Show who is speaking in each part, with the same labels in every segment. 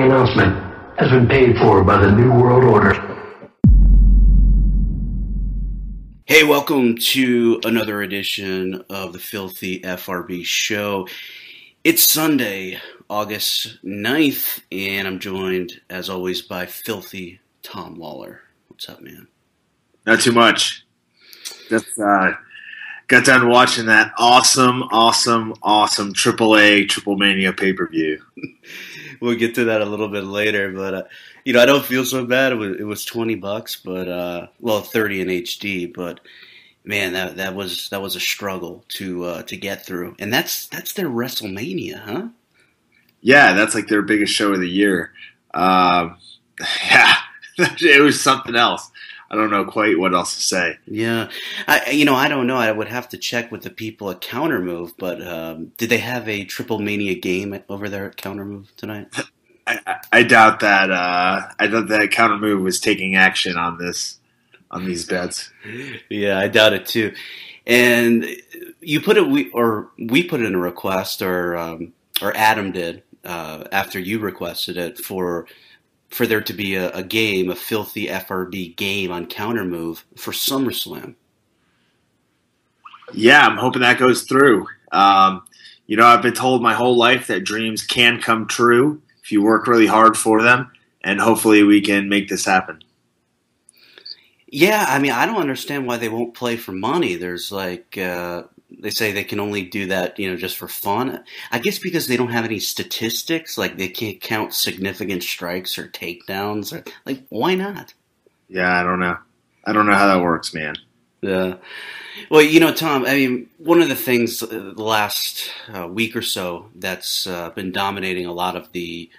Speaker 1: following announcement has been paid for by the New World Order.
Speaker 2: Hey, welcome to another edition of the Filthy FRB Show. It's Sunday, August 9th, and I'm joined, as always, by Filthy Tom Lawlor. What's up, man?
Speaker 3: Not too much. Just got done watching that awesome AAA Triple Mania pay-per-view.
Speaker 2: We'll get to that a little bit later, but I don't feel so bad. It was $20, but 30 in HD. But man, that was a struggle to get through, and that's their WrestleMania, huh?
Speaker 3: Yeah, that's like their biggest show of the year. Yeah, it was something else. I don't know quite what else to say.
Speaker 2: Yeah, I don't know. I would have to check with the people at Countermove, but did they have a Triple Mania game over there at Countermove tonight?
Speaker 3: I doubt that. I doubt that Countermove was taking action on these bets.
Speaker 2: Yeah, I doubt it too. And you put it, we put in a request, or Adam did after you requested it for there to be a game, a Filthy FRB game on Countermove for SummerSlam. Yeah,
Speaker 3: I'm hoping that goes through. I've been told my whole life that dreams can come true if you work really hard for them, and hopefully we can make this happen.
Speaker 2: Yeah, I mean, I don't understand why they won't play for money. There's they say they can only do that, just for fun. I guess because they don't have any statistics, like they can't count significant strikes or takedowns. Or, why not?
Speaker 3: Yeah, I don't know. I don't know how that works, man.
Speaker 2: Yeah. Well, Tom, I mean, one of the things the last week or so that's been dominating a lot of the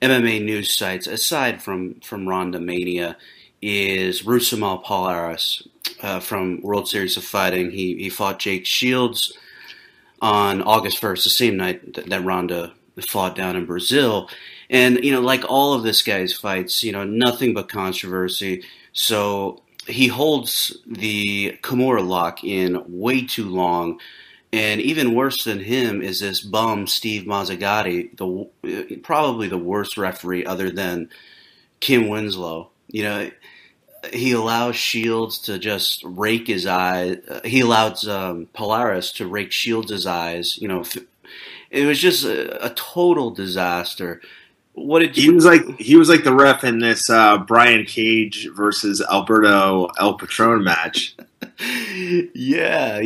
Speaker 2: MMA news sites, aside from Ronda Mania, is Rousimar Palhares from World Series of Fighting. He fought Jake Shields on August 1st, the same night that Ronda fought down in Brazil. And, like all of this guy's fights, nothing but controversy. So he holds the Kimura lock in way too long. And even worse than him is this bum, Steve Mazzagatti, probably the worst referee other than Kim Winslow. He allows Shields to just rake his eyes. He allows Palhares to rake Shields' eyes. It was just a total disaster. What did you?
Speaker 3: He was like the ref in this Brian Cage versus Alberto El Patron match.
Speaker 2: Yeah.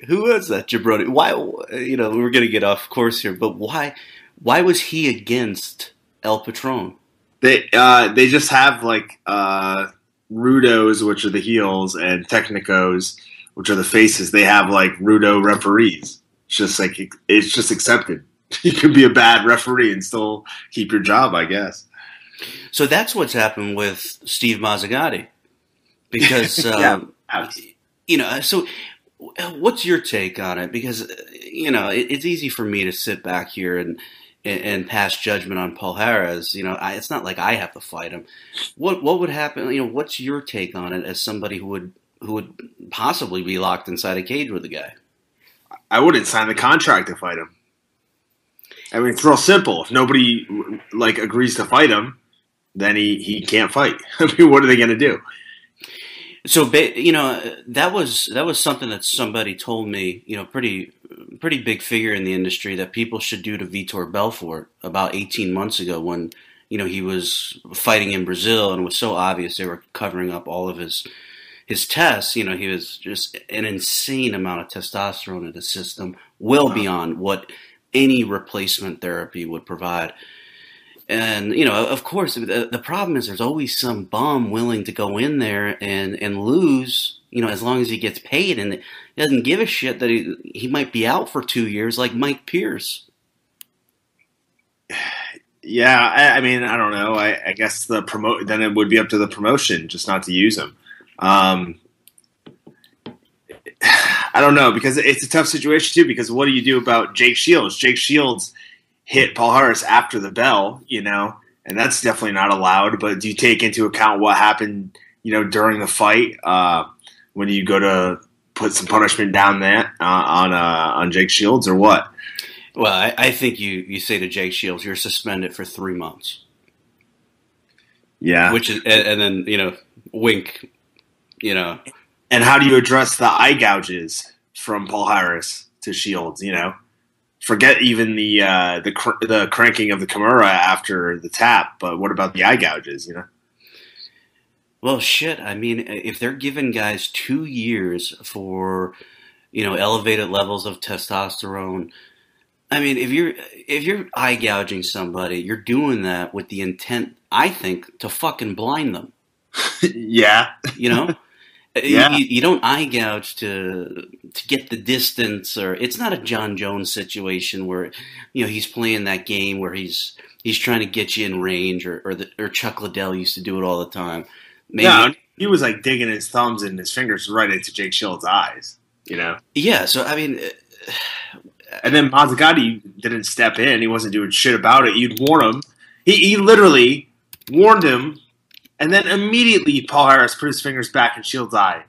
Speaker 2: Who was that jabroni? Why? We're gonna get off course here, but why? Why was he against El Patron?
Speaker 3: They just have Rudos, which are the heels, and Technicos, which are the faces. They have Rudo referees. It's just accepted. You could be a bad referee and still keep your job, I guess.
Speaker 2: So that's what's happened with Steve Mazzagatti. Because, so what's your take on it? Because, it's easy for me to sit back here and pass judgment on Palhares. It's not like I have to fight him. What would happen? What's your take on it as somebody who would possibly be locked inside a cage with a guy?
Speaker 3: I wouldn't sign the contract to fight him. I mean, it's real simple. If nobody agrees to fight him, then he can't fight. I mean, what are they going to do?
Speaker 2: So, that was something that somebody told me, pretty big figure in the industry, that people should do to Vitor Belfort about 18 months ago when, he was fighting in Brazil and it was so obvious they were covering up all of his tests. He was just an insane amount of testosterone in his system, well beyond what any replacement therapy would provide. And, of course, the problem is there's always some bum willing to go in there and lose, as long as he gets paid, and he doesn't give a shit that he might be out for 2 years like Mike Pierce.
Speaker 3: Yeah, I mean, I don't know. I guess then it would be up to the promotion just not to use him. I don't know, because it's a tough situation too, because what do you do about Jake Shields? Jake Shields hit Palhares after the bell, and that's definitely not allowed. But do you take into account what happened, during the fight when you go to put some punishment down there on Jake Shields, or what?
Speaker 2: Well, I think you say to Jake Shields, you're suspended for 3 months.
Speaker 3: Yeah.
Speaker 2: Which is, and then, wink,
Speaker 3: And how do you address the eye gouges from Palhares to Shields? Forget even the cranking of the Kimura after the tap, but what about the eye gouges?
Speaker 2: Well, shit. I mean, if they're giving guys 2 years for, elevated levels of testosterone, I mean, if you're eye gouging somebody, you're doing that with the intent, I think, to fucking blind them.
Speaker 3: Yeah. Yeah.
Speaker 2: You don't eye gouge to get the distance, or it's not a John Jones situation where he's playing that game where he's trying to get you in range, or Chuck Liddell used to do it all the time. Maybe,
Speaker 3: no, he was like digging his thumbs and his fingers right into Jake Shields' eyes.
Speaker 2: Yeah. So I mean,
Speaker 3: and then Mazzagatti didn't step in. He wasn't doing shit about it. You'd warn him. He literally warned him. And then immediately Palhares put his fingers back in Shields' eye.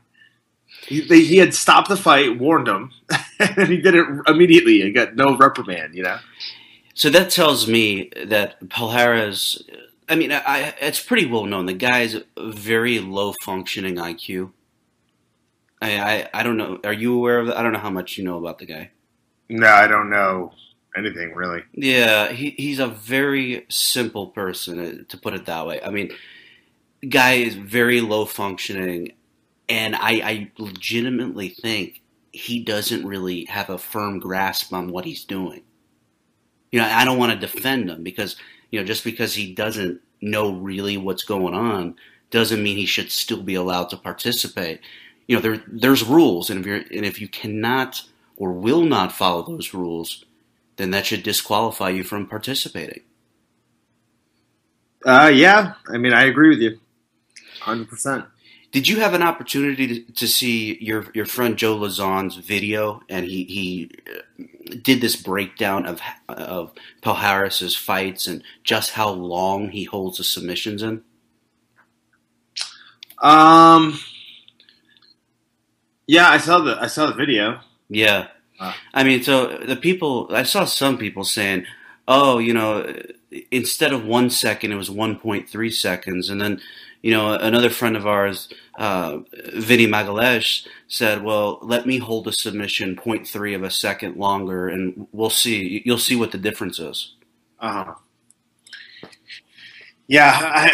Speaker 3: He had stopped the fight, warned him, and he did it immediately and got no reprimand,
Speaker 2: So that tells me that Palhares, I mean, it's pretty well known. The guy's a very low functioning IQ. I don't know. Are you aware of that? I don't know how much you know about the guy.
Speaker 3: No, I don't know anything, really.
Speaker 2: Yeah, he's a very simple person, to put it that way. I mean, guy is very low functioning, and I legitimately think he doesn't really have a firm grasp on what he's doing. I don't want to defend him because, just because he doesn't know really what's going on doesn't mean he should still be allowed to participate. There's rules, and if you cannot or will not follow those rules, then that should disqualify you from participating.
Speaker 3: Yeah, I mean, I agree with you. 100%.
Speaker 2: Did you have an opportunity to see your friend Joe Lauzon's video? And he did this breakdown of Palhares' fights and just how long he holds the submissions in.
Speaker 3: Yeah, I saw the video.
Speaker 2: Yeah, I mean, so I saw some people saying, "Oh, instead of 1 second, it was 1.3 seconds," and then. Another friend of ours, Vinny Magalesh, said, well, let me hold a submission 0.3 of a second longer, and we'll see. You'll see what the difference is.
Speaker 3: Uh-huh. Yeah,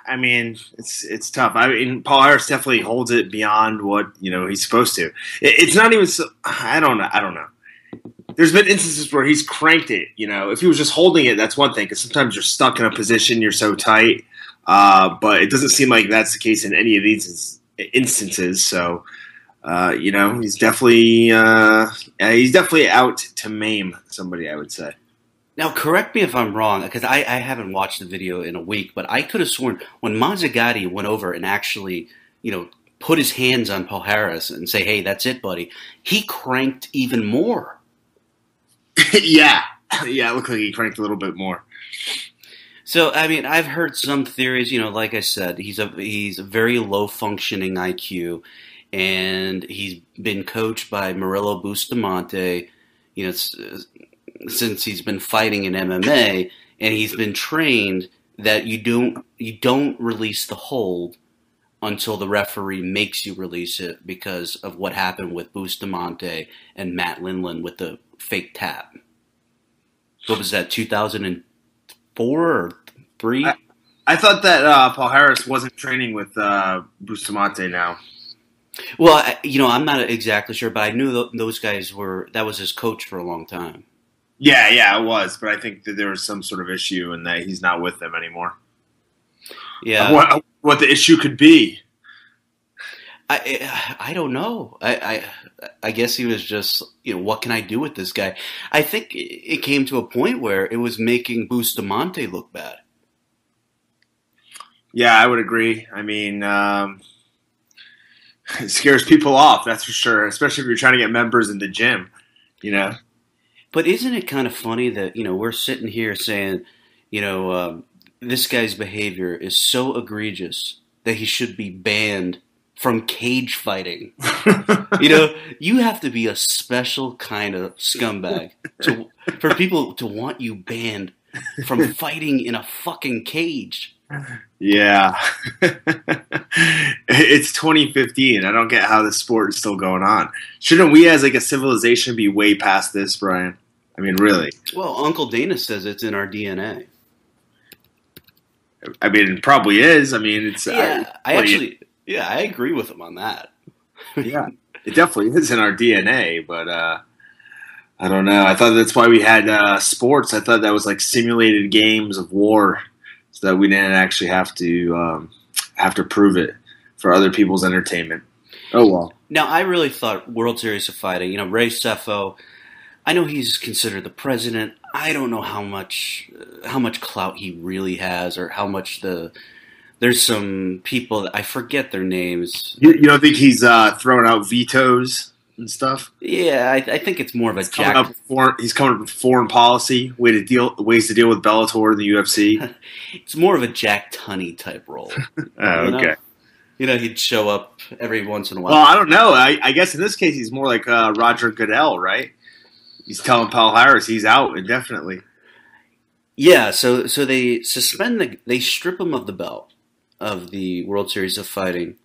Speaker 3: I mean, it's tough. I mean, Palhares definitely holds it beyond what, he's supposed to. It's not even so, I don't know. There's been instances where he's cranked it, If he was just holding it, that's one thing, because sometimes you're stuck in a position, you're so tight. But it doesn't seem like that's the case in any of these instances. So, he's definitely out to maim somebody, I would say.
Speaker 2: Now, correct me if I'm wrong, because I haven't watched the video in a week, but I could have sworn when Mazzagatti went over and actually, put his hands on Palhares and say, hey, that's it, buddy, he cranked even more.
Speaker 3: Yeah, it looked like he cranked a little bit more.
Speaker 2: So, I mean, I've heard some theories, like I said, he's a very low-functioning IQ, and he's been coached by Murillo Bustamante, since he's been fighting in MMA, and he's been trained that you don't release the hold until the referee makes you release it because of what happened with Bustamante and Matt Lindland with the fake tap. What was that, 2004 or 3?
Speaker 3: I thought that Palhares wasn't training with Bustamante now.
Speaker 2: Well, I'm not exactly sure, but I knew those guys that was his coach for a long time.
Speaker 3: Yeah, it was, but I think that there was some sort of issue and that he's not with them anymore.
Speaker 2: Yeah.
Speaker 3: What the issue could be.
Speaker 2: I don't know. I guess he was just, what can I do with this guy? I think it came to a point where it was making Bustamante look bad.
Speaker 3: Yeah, I would agree. I mean, it scares people off, that's for sure, especially if you're trying to get members in the gym,
Speaker 2: But isn't it kind of funny that, we're sitting here saying, this guy's behavior is so egregious that he should be banned from cage fighting. You know, you have to be a special kind of scumbag for people to want you banned from fighting in a fucking cage.
Speaker 3: Yeah. It's 2015. I don't get how this sport is still going on. Shouldn't we as like a civilization be way past this, Brian? I mean, really?
Speaker 2: Well, Uncle Dana says it's in our DNA.
Speaker 3: I mean, it probably is. I mean, it's...
Speaker 2: I agree with him on that.
Speaker 3: Yeah, it definitely is in our DNA, but I don't know. I thought that's why we had sports. I thought that was like simulated games of war, so that we didn't actually have to prove it for other people's entertainment. Oh well.
Speaker 2: Now, I really thought World Series of Fighting. You know, Ray Sefo. I know he's considered the president. I don't know how much clout he really has, or how much there's some people that I forget their names.
Speaker 3: You don't think he's throwing out vetoes and stuff?
Speaker 2: Yeah, I think it's more of a
Speaker 3: he's coming up with foreign policy, ways to deal with Bellator and the UFC.
Speaker 2: It's more of a Jack Tunney type role.
Speaker 3: Okay.
Speaker 2: You know, he'd show up every once in a while.
Speaker 3: Well, I don't know. I guess in this case, he's more like Roger Goodell, right? He's telling Palhares he's out indefinitely.
Speaker 2: Yeah, so they they strip him of the belt of the World Series of Fighting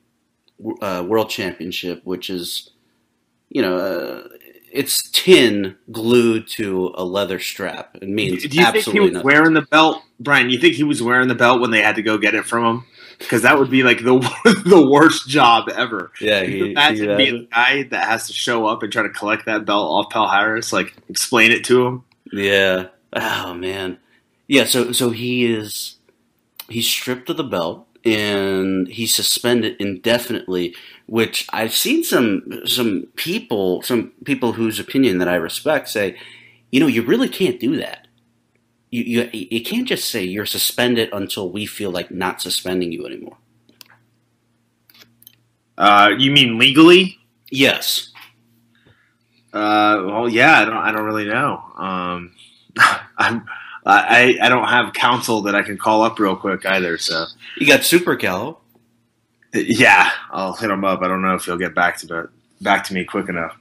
Speaker 2: World Championship, which is, you know, it's tin glued to a leather strap. It means
Speaker 3: Do you think he was wearing the belt, Brian? You think he was wearing the belt when they had to go get it from him? Because that would be like the worst job ever.
Speaker 2: Yeah,
Speaker 3: imagine being the guy that has to show up and try to collect that belt off Palhares, like explain it to him.
Speaker 2: Yeah. Oh man. Yeah. So he's stripped of the belt and he's suspended indefinitely. Which I've seen some people whose opinion that I respect say, you know, you really can't do that. You can't just say you're suspended until we feel like not suspending you anymore.
Speaker 3: You mean legally?
Speaker 2: Yes.
Speaker 3: Well, yeah. I don't really know. I don't have counsel that I can call up real quick either. So
Speaker 2: you got Super Cal.
Speaker 3: Yeah, I'll hit him up. I don't know if he'll get back to me quick enough.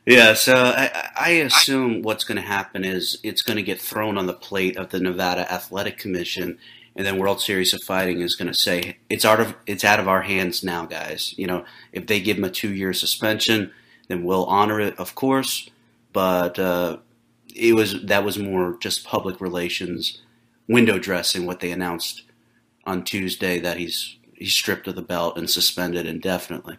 Speaker 2: Yeah, so I assume what's going to happen is it's going to get thrown on the plate of the Nevada Athletic Commission, and then World Series of Fighting is going to say it's out of our hands now, guys. You know, if they give him a 2-year suspension, then we'll honor it, of course. But that was more just public relations, window dressing. What they announced on Tuesday that he's stripped of the belt and suspended indefinitely.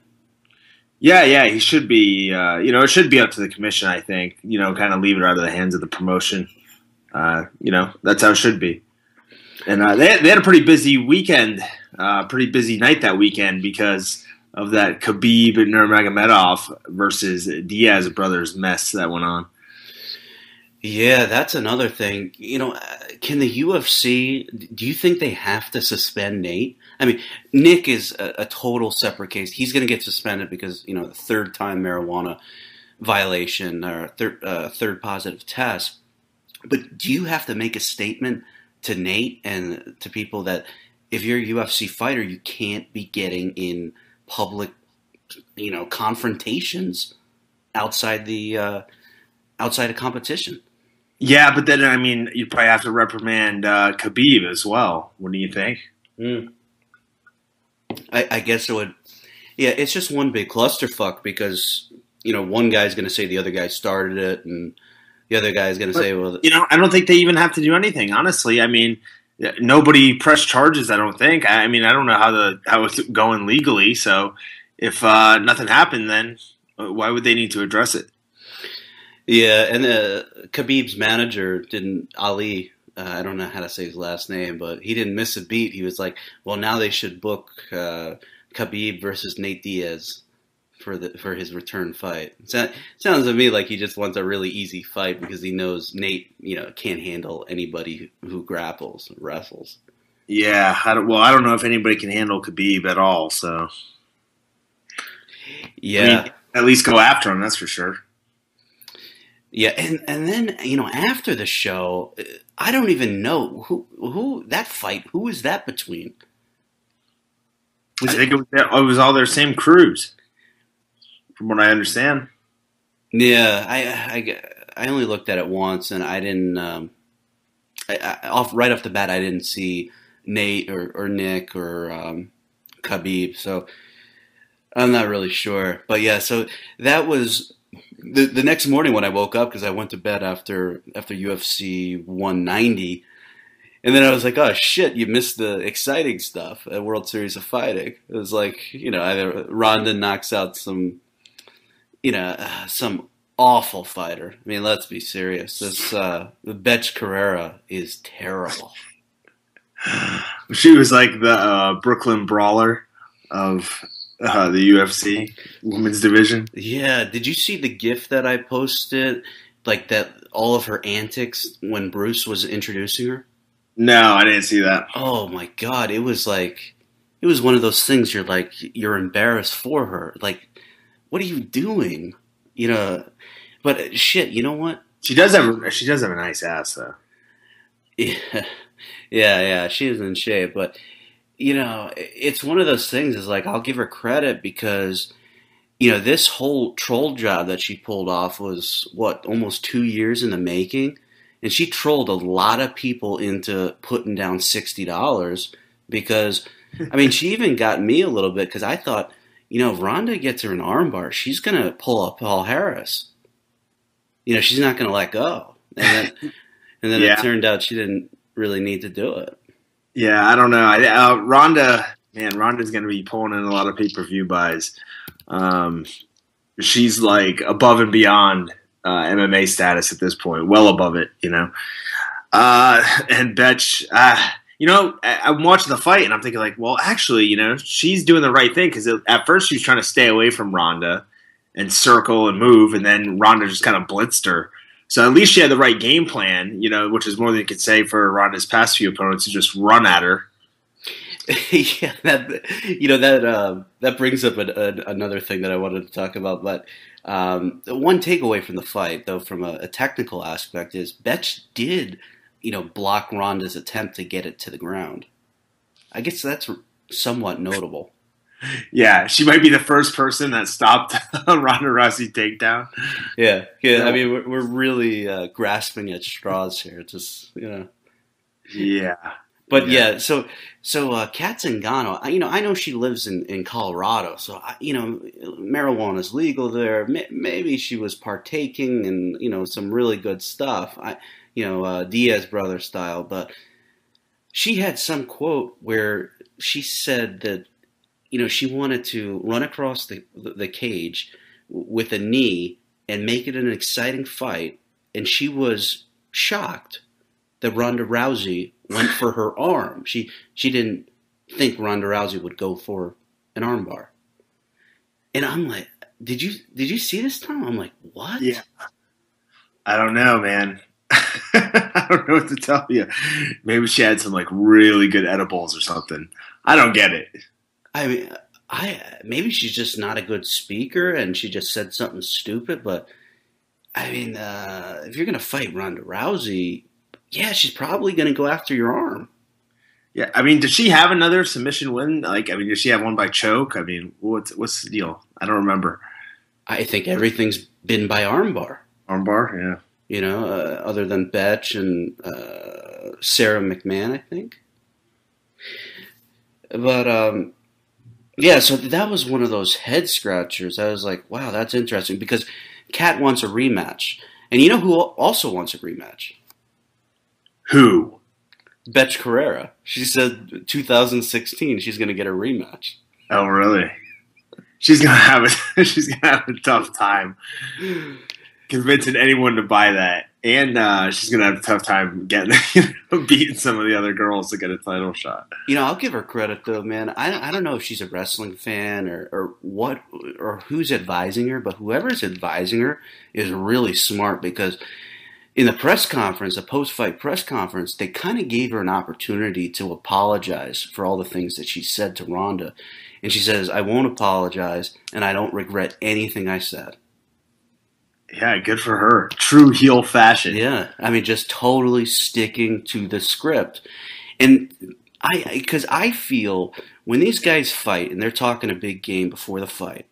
Speaker 3: Yeah, he should be. It should be up to the commission, I think. You know, kind of leave it out of the hands of the promotion. That's how it should be. And they had a pretty busy weekend, pretty busy night that weekend because of that Khabib and Nurmagomedov versus Diaz brothers mess that went on.
Speaker 2: Yeah, that's another thing. You know, can the UFC, do you think they have to suspend Nate? I mean, Nick is a total separate case. He's going to get suspended because, you know, the third time marijuana violation or third positive test. But do you have to make a statement to Nate and to people that if you're a UFC fighter, you can't be getting in public, you know, confrontations outside of competition?
Speaker 3: Yeah, but then, I mean, you probably have to reprimand Khabib as well. What do you think?
Speaker 2: I guess it would. Yeah, it's just one big clusterfuck because, you know, one guy's going to say the other guy started it, and the other guy's going to say, well,
Speaker 3: you know, I don't think they even have to do anything. Honestly, I mean, nobody pressed charges. I don't think. I mean, I don't know how it's going legally. So, if nothing happened, then why would they need to address it?
Speaker 2: Yeah, and Khabib's manager Ali. I don't know how to say his last name, but he didn't miss a beat. He was like, "Well, now they should book Khabib versus Nate Diaz for his return fight." Sounds to me like he just wants a really easy fight because he knows Nate, you know, can't handle anybody who wrestles.
Speaker 3: Yeah, I don't know if anybody can handle Khabib at all. So,
Speaker 2: yeah,
Speaker 3: I mean, at least go after him. That's for sure.
Speaker 2: Yeah, and then, you know, after the show, I don't even know who that fight. Who is that between?
Speaker 3: I think it was all their same crews, from what I understand.
Speaker 2: Yeah, I only looked at it once, and I didn't. Right off the bat, I didn't see Nate or Nick or Khabib, so I'm not really sure. But yeah, so that was the next morning when I woke up, because I went to bed after UFC 190, and then I was like, oh shit, you missed the exciting stuff at World Series of Fighting. It was like, either Ronda knocks out some awful fighter. I mean, let's be serious. This Betch Carrera is terrible.
Speaker 3: She was like the Brooklyn Brawler of the UFC women's division.
Speaker 2: Yeah. Did you see the GIF that I posted? Like that, all of her antics when Bruce was introducing her?
Speaker 3: No, I didn't see that.
Speaker 2: Oh my God. It was one of those things you're embarrassed for her. Like, what are you doing? But shit, you know what?
Speaker 3: She does have a nice ass though.
Speaker 2: Yeah, she is in shape, but it's one of those things. Is like, I'll give her credit because this whole troll job that she pulled off was almost 2 years in the making, and she trolled a lot of people into putting down $60 because, I mean, she even got me a little bit because I thought, if Ronda gets her an armbar, she's gonna pull up Paul Harris. She's not gonna let go, and then
Speaker 3: Yeah.
Speaker 2: It turned out she didn't really need to do it.
Speaker 3: Yeah, I don't know. Ronda's going to be pulling in a lot of pay-per-view buys. She's like above and beyond MMA status at this point, well above it, And Betch, I'm watching the fight and I'm thinking like, well, actually, she's doing the right thing because at first she was trying to stay away from Ronda and circle and move, and then Ronda just kind of blitzed her. So at least she had the right game plan, which is more than you could say for Ronda's past few opponents to just run at her.
Speaker 2: Yeah, that brings up another thing that I wanted to talk about. But one takeaway from the fight, though, from a technical aspect, is Betch did, block Ronda's attempt to get it to the ground. I guess that's somewhat notable.
Speaker 3: Yeah, she might be the first person that stopped a Ronda Rousey takedown.
Speaker 2: Yeah. I mean, we're really grasping at straws here. Just
Speaker 3: Yeah.
Speaker 2: But so Kat Zingano, I know she lives in Colorado, so marijuana is legal there. Maybe she was partaking in some really good stuff. Diaz brother style, but she had some quote where she said that. She wanted to run across the cage with a knee and make it an exciting fight, and she was shocked that Ronda Rousey went for her arm. She didn't think Ronda Rousey would go for an armbar. And I'm like, did you see this, Tom? I'm like, what?
Speaker 3: Yeah. I don't know, man. I don't know what to tell you. Maybe she had some like really good edibles or something. I don't get it.
Speaker 2: I mean, maybe she's just not a good speaker and she just said something stupid. But I mean, if you're gonna fight Ronda Rousey, yeah, she's probably gonna go after your arm.
Speaker 3: Yeah, I mean, did she have another submission win? Did she have one by choke? I mean, what's the deal? I don't remember.
Speaker 2: I think everything's been by armbar.
Speaker 3: Armbar, yeah.
Speaker 2: Other than Betch and Sarah McMahon, I think. But yeah, so that was one of those head scratchers. I was like, wow, that's interesting because Kat wants a rematch. And you know who also wants a rematch?
Speaker 3: Who?
Speaker 2: Betch Carrera. She said 2016 she's going to get a rematch.
Speaker 3: Oh, really? She's gonna have a tough time convincing anyone to buy that, and she's gonna have a tough time getting beating some of the other girls to get a title shot.
Speaker 2: I'll give her credit though, man. I don't know if she's a wrestling fan or what or who's advising her, but whoever's advising her is really smart because in the press conference, the post-fight press conference, they kind of gave her an opportunity to apologize for all the things that she said to Ronda. And she says, I won't apologize, and I don't regret anything I said.
Speaker 3: Yeah, good for her. True heel fashion.
Speaker 2: Yeah, I mean, just totally sticking to the script. And Because I feel when these guys fight and they're talking a big game before the fight,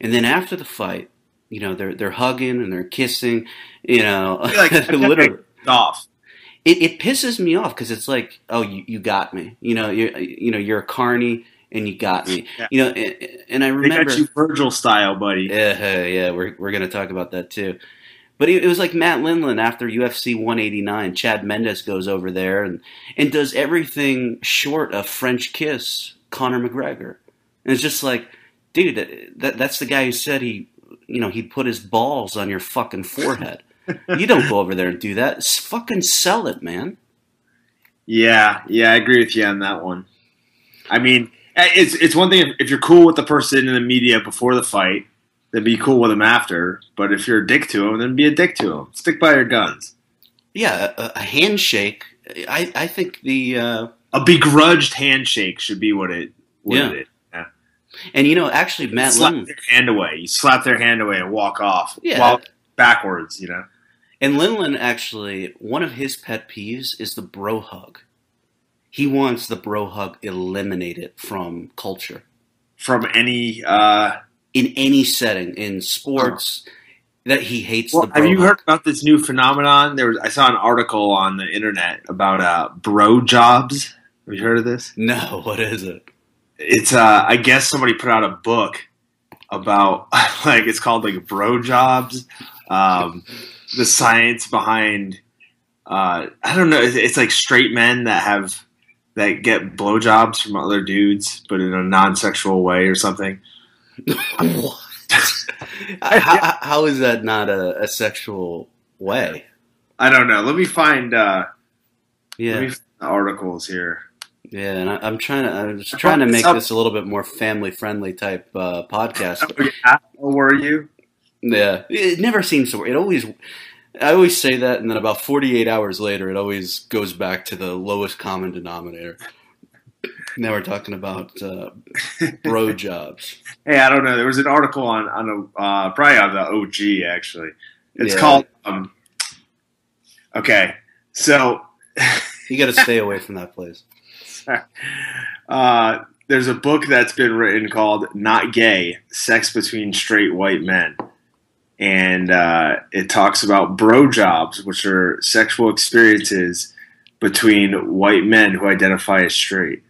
Speaker 2: and then after the fight, they're hugging and they're kissing,
Speaker 3: literally off.
Speaker 2: It pisses me off because it's like, oh, you got me. You're a carny and you got me.
Speaker 3: Yeah.
Speaker 2: And I remember,
Speaker 3: they got you Virgil style, buddy.
Speaker 2: Yeah, we're gonna talk about that too. But it was like Matt Lindland after UFC 189. Chad Mendes goes over there and does everything short of French kiss Conor McGregor. And it's just like, dude, that's the guy who said he'd put his balls on your fucking forehead. You don't go over there and do that. Fucking sell it, man.
Speaker 3: Yeah, I agree with you on that one. I mean, it's one thing if you're cool with the person in the media before the fight, then be cool with them after. But if you're a dick to them, then be a dick to them. Stick by your guns.
Speaker 2: Yeah, a handshake. I think a
Speaker 3: begrudged handshake should be what it is. Yeah.
Speaker 2: And actually, Matt
Speaker 3: slap their hand away. You slap their hand away and walk off.
Speaker 2: Yeah.
Speaker 3: Walk backwards.
Speaker 2: And Lindland, actually, one of his pet peeves is the bro hug. He wants the bro hug eliminated from culture.
Speaker 3: From any...
Speaker 2: in any setting, in sports, that he hates the bro hug.
Speaker 3: Have you heard about this new phenomenon? I saw an article on the internet about bro jobs. Have you heard of this?
Speaker 2: No, what is it?
Speaker 3: It's, I guess somebody put out a book about, it's called, bro jobs. The science behind, I don't know, it's like straight men that get blowjobs from other dudes, but in a non-sexual way or something.
Speaker 2: What? How is that not a sexual way?
Speaker 3: I don't know. Let me find the articles here.
Speaker 2: Yeah, and I'm just trying to make this a little bit more family-friendly type podcast.
Speaker 3: How were you?
Speaker 2: Yeah, it never seems to work. I always say that, and then about 48 hours later, it always goes back to the lowest common denominator. Now we're talking about bro jobs.
Speaker 3: Hey, I don't know. There was an article on probably on the OG actually. It's called. Okay, so
Speaker 2: you got to stay away from that place.
Speaker 3: There's a book that's been written called "Not Gay: Sex Between Straight White Men." And it talks about bro jobs, which are sexual experiences between white men who identify as straight.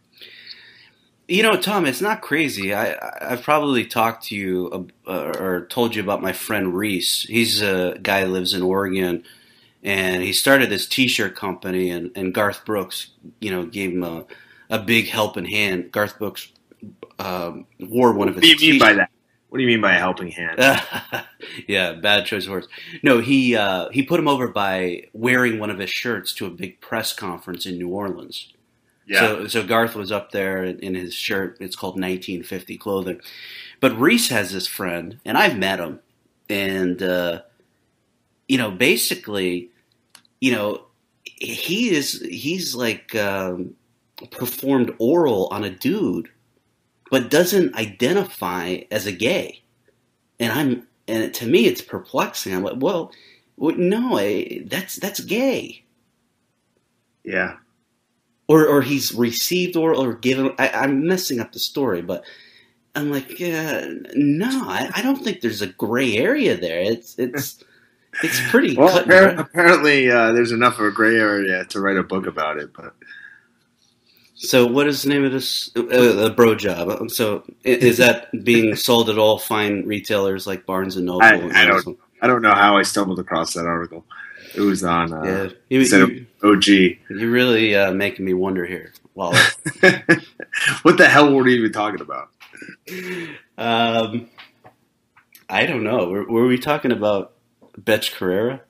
Speaker 2: Tom, it's not crazy. I've probably talked to you or told you about my friend Reese. He's a guy who lives in Oregon, and he started this T-shirt company, and Garth Brooks, gave him a big helping hand. Garth Brooks wore one of his
Speaker 3: T-shirts. What do you mean by that? What do you mean by a helping hand?
Speaker 2: Yeah, bad choice of words. No, he put him over by wearing one of his shirts to a big press conference in New Orleans. Yeah. So Garth was up there in his shirt. It's called 1950 clothing. But Reese has this friend, and I've met him, and basically, he's like performed oral on a dude, but doesn't identify as a gay. And to me, it's perplexing. I'm like, well no, that's gay.
Speaker 3: Yeah.
Speaker 2: Or he's received or given. I'm messing up the story, but I'm like, no, I don't think there's a gray area there. It's pretty.
Speaker 3: Well, apparently, there's enough of a gray area to write a book about it, but.
Speaker 2: So what is the name of this? The bro job. So is that being sold at all fine retailers like Barnes and Noble?
Speaker 3: I don't know how I stumbled across that article. It was on OG.
Speaker 2: You're really making me wonder here, Lawlor.
Speaker 3: What the hell were we even talking about?
Speaker 2: I don't know. Were we talking about Betch Carrera?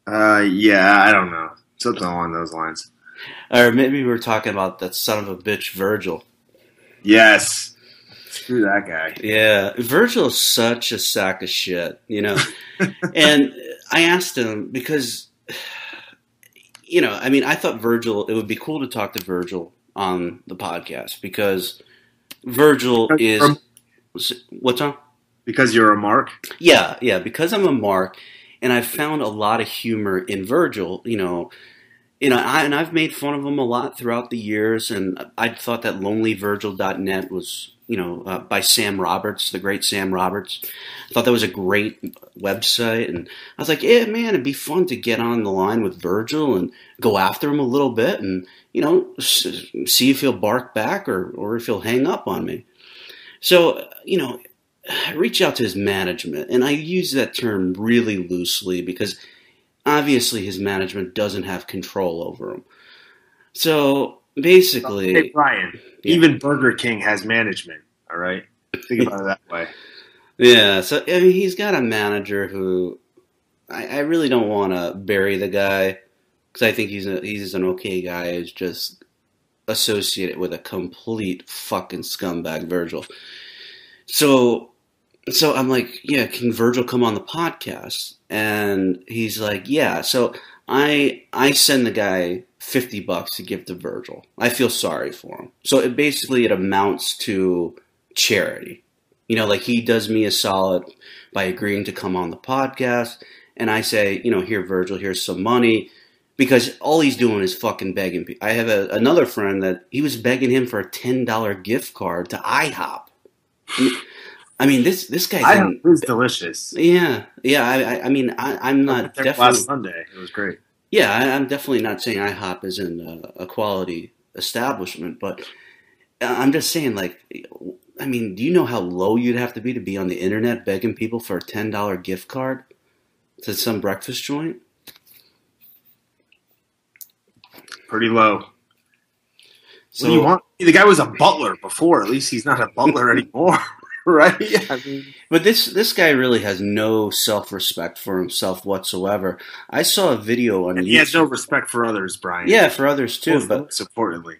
Speaker 3: Yeah, I don't know. Something along those lines.
Speaker 2: Or maybe we were talking about that son of a bitch, Virgil.
Speaker 3: Yes. Screw that guy.
Speaker 2: Yeah. Virgil is such a sack of shit, And I asked him because, I thought it would be cool to talk to Virgil on the podcast because Virgil is... What's on?
Speaker 3: Because you're a mark?
Speaker 2: Yeah, because I'm a mark, and I've found a lot of humor in Virgil, And I've made fun of him a lot throughout the years, and I thought that lonelyvirgil.net was, by Sam Roberts, the great Sam Roberts. I thought that was a great website, and I was like, yeah, man, it'd be fun to get on the line with Virgil and go after him a little bit and, see if he'll bark back or if he'll hang up on me. So, I reach out to his management, and I use that term really loosely because obviously his management doesn't have control over him. So basically...
Speaker 3: Hey, Brian, even Burger King has management, all right? Think about it that way.
Speaker 2: Yeah, so he's got a manager who I really don't want to bury the guy because I think he's an okay guy. He's just associated with a complete fucking scumbag, Virgil. So I'm like, yeah, can Virgil come on the podcast? And he's like, yeah. So I send the guy $50 to give to Virgil. I feel sorry for him. So it amounts to charity. Like he does me a solid by agreeing to come on the podcast. And I say, here, Virgil, here's some money. Because all he's doing is fucking begging. I have another friend that he was begging him for a $10 gift card to IHOP. I mean, this guy's...
Speaker 3: IHOP is delicious.
Speaker 2: Yeah. I'm not definitely...
Speaker 3: Last Sunday, it was great.
Speaker 2: Yeah, I'm definitely not saying IHOP isn't a quality establishment, but I'm just saying, do you know how low you'd have to be on the internet begging people for a $10 gift card to some breakfast joint?
Speaker 3: Pretty low. So what do you want? The guy was a butler before. At least he's not a butler anymore, right? Yeah.
Speaker 2: But this guy really has no self-respect for himself whatsoever. I saw a video on YouTube.
Speaker 3: He has no respect for others, Brian.
Speaker 2: Yeah, for others too.
Speaker 3: Most importantly.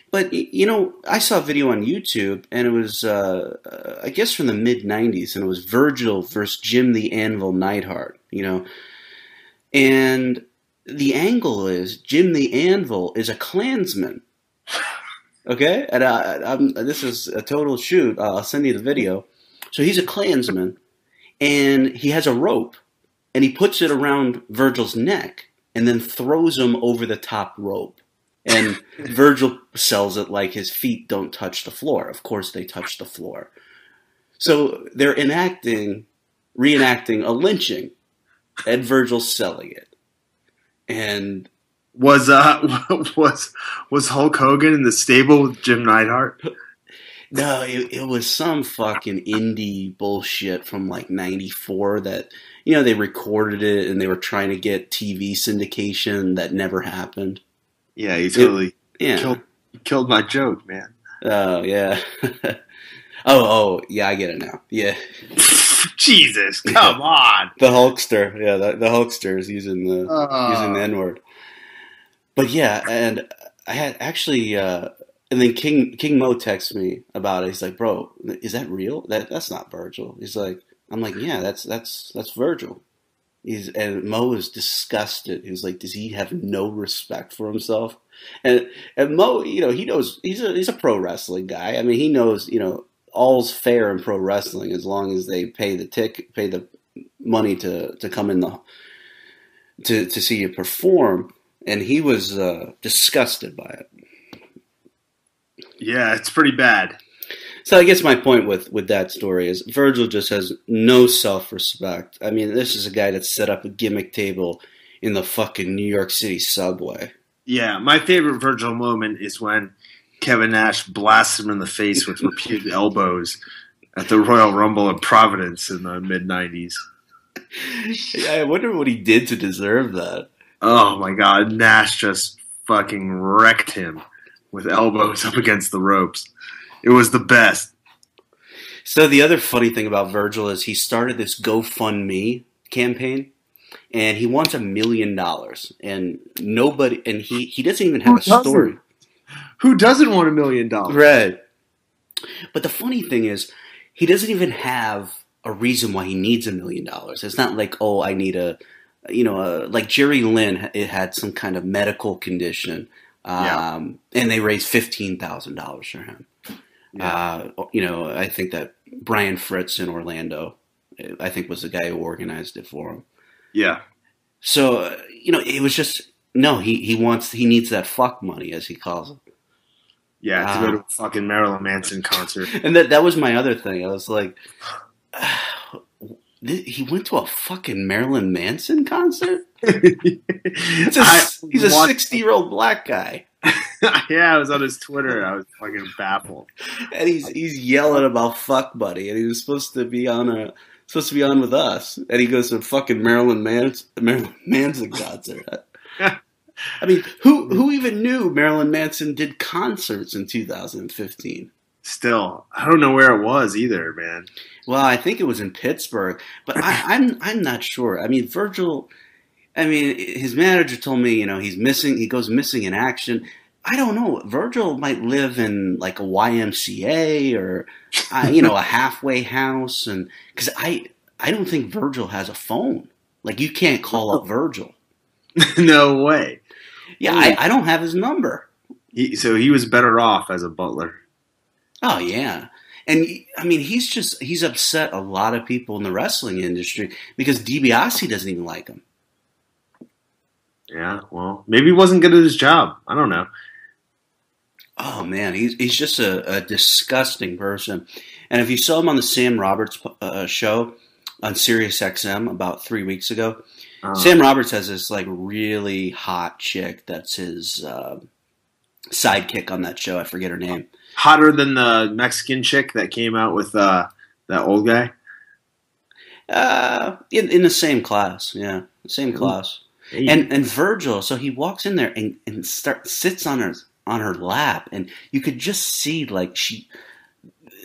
Speaker 2: But, I saw a video on YouTube, and it was, I guess from the mid-'90s, and it was Virgil versus Jim the Anvil Neidhart, And the angle is Jim the Anvil is a Klansman. Okay? And this is a total shoot. I'll send you the video. So he's a Klansman, and he has a rope, and he puts it around Virgil's neck, and then throws him over the top rope. And Virgil sells it like his feet don't touch the floor. Of course they touch the floor. So they're reenacting a lynching, and Virgil's selling it. And
Speaker 3: was Hulk Hogan in the stable with Jim Neidhart?
Speaker 2: No, it was some fucking indie bullshit from like '94 that they recorded it and they were trying to get TV syndication that never happened.
Speaker 3: Yeah, he totally killed my joke, man.
Speaker 2: Oh yeah. oh yeah, I get it now. Yeah.
Speaker 3: Jesus, come on.
Speaker 2: The Hulkster, yeah, the Hulkster is using the N-word. But yeah, and I had actually, and then King Mo texts me about it. He's like, "Bro, is that real? That's not Virgil." He's like, "I'm like, yeah, that's Virgil." And Mo is disgusted. He was like, "Does he have no respect for himself?" And Mo, he knows he's a pro wrestling guy. I mean, he knows all's fair in pro wrestling as long as they pay the money to come in to see you perform. And he was disgusted by it.
Speaker 3: Yeah, it's pretty bad.
Speaker 2: So I guess my point with that story is Virgil just has no self-respect. I mean, this is a guy that set up a gimmick table in the fucking New York City subway.
Speaker 3: Yeah, my favorite Virgil moment is when Kevin Nash blasts him in the face with repeated elbows at the Royal Rumble in Providence in the mid-'90s.
Speaker 2: Yeah, I wonder what he did to deserve that.
Speaker 3: Oh my God, Nash just fucking wrecked him with elbows up against the ropes. It was the best.
Speaker 2: So the other funny thing about Virgil is he started this GoFundMe campaign, and he wants $1 million, and nobody, and he doesn't even have a story.
Speaker 3: Who doesn't want $1 million?
Speaker 2: Right. But the funny thing is, he doesn't even have a reason why he needs $1 million. It's not like, oh, I need like Jerry Lynn, it had some kind of medical condition, and they raised $15,000 for him. Yeah. I think that Brian Fritz in Orlando, I think was the guy who organized it for him.
Speaker 3: Yeah.
Speaker 2: So, it was just No, he needs that fuck money, as he calls it.
Speaker 3: Yeah, to go to a fucking Marilyn Manson concert.
Speaker 2: And that was my other thing. I was like, he went to a fucking Marilyn Manson concert? He's a 60-year-old black guy.
Speaker 3: Yeah, I was on his Twitter. I was fucking baffled.
Speaker 2: And he's yelling about fuck buddy, and he was supposed to be on with us, and he goes to a fucking Marilyn Manson concert. I mean, who even knew Marilyn Manson did concerts in 2015?
Speaker 3: Still, I don't know where it was either, man.
Speaker 2: Well, I think it was in Pittsburgh, but I'm not sure. I mean, Virgil. I mean, his manager told me, he's missing. He goes missing in action. I don't know. Virgil might live in like a YMCA or, a halfway house, and because I don't think Virgil has a phone. Like, you can't call up Virgil.
Speaker 3: No way.
Speaker 2: Yeah, I don't have his number.
Speaker 3: So he was better off as a butler.
Speaker 2: Oh yeah, and I mean he's upset a lot of people in the wrestling industry because DiBiase doesn't even like him.
Speaker 3: Yeah, well, maybe he wasn't good at his job. I don't know.
Speaker 2: Oh man, he's just a disgusting person. And if you saw him on the Sam Roberts show on Sirius XM about 3 weeks ago, Sam Roberts has this like really hot chick that's his sidekick on that show. I forget her name.
Speaker 3: Hotter than the Mexican chick that came out with that old guy?
Speaker 2: In the same class, yeah. Same class.
Speaker 3: Hey.
Speaker 2: And Virgil, so he walks in there and sits on her lap, and you could just see like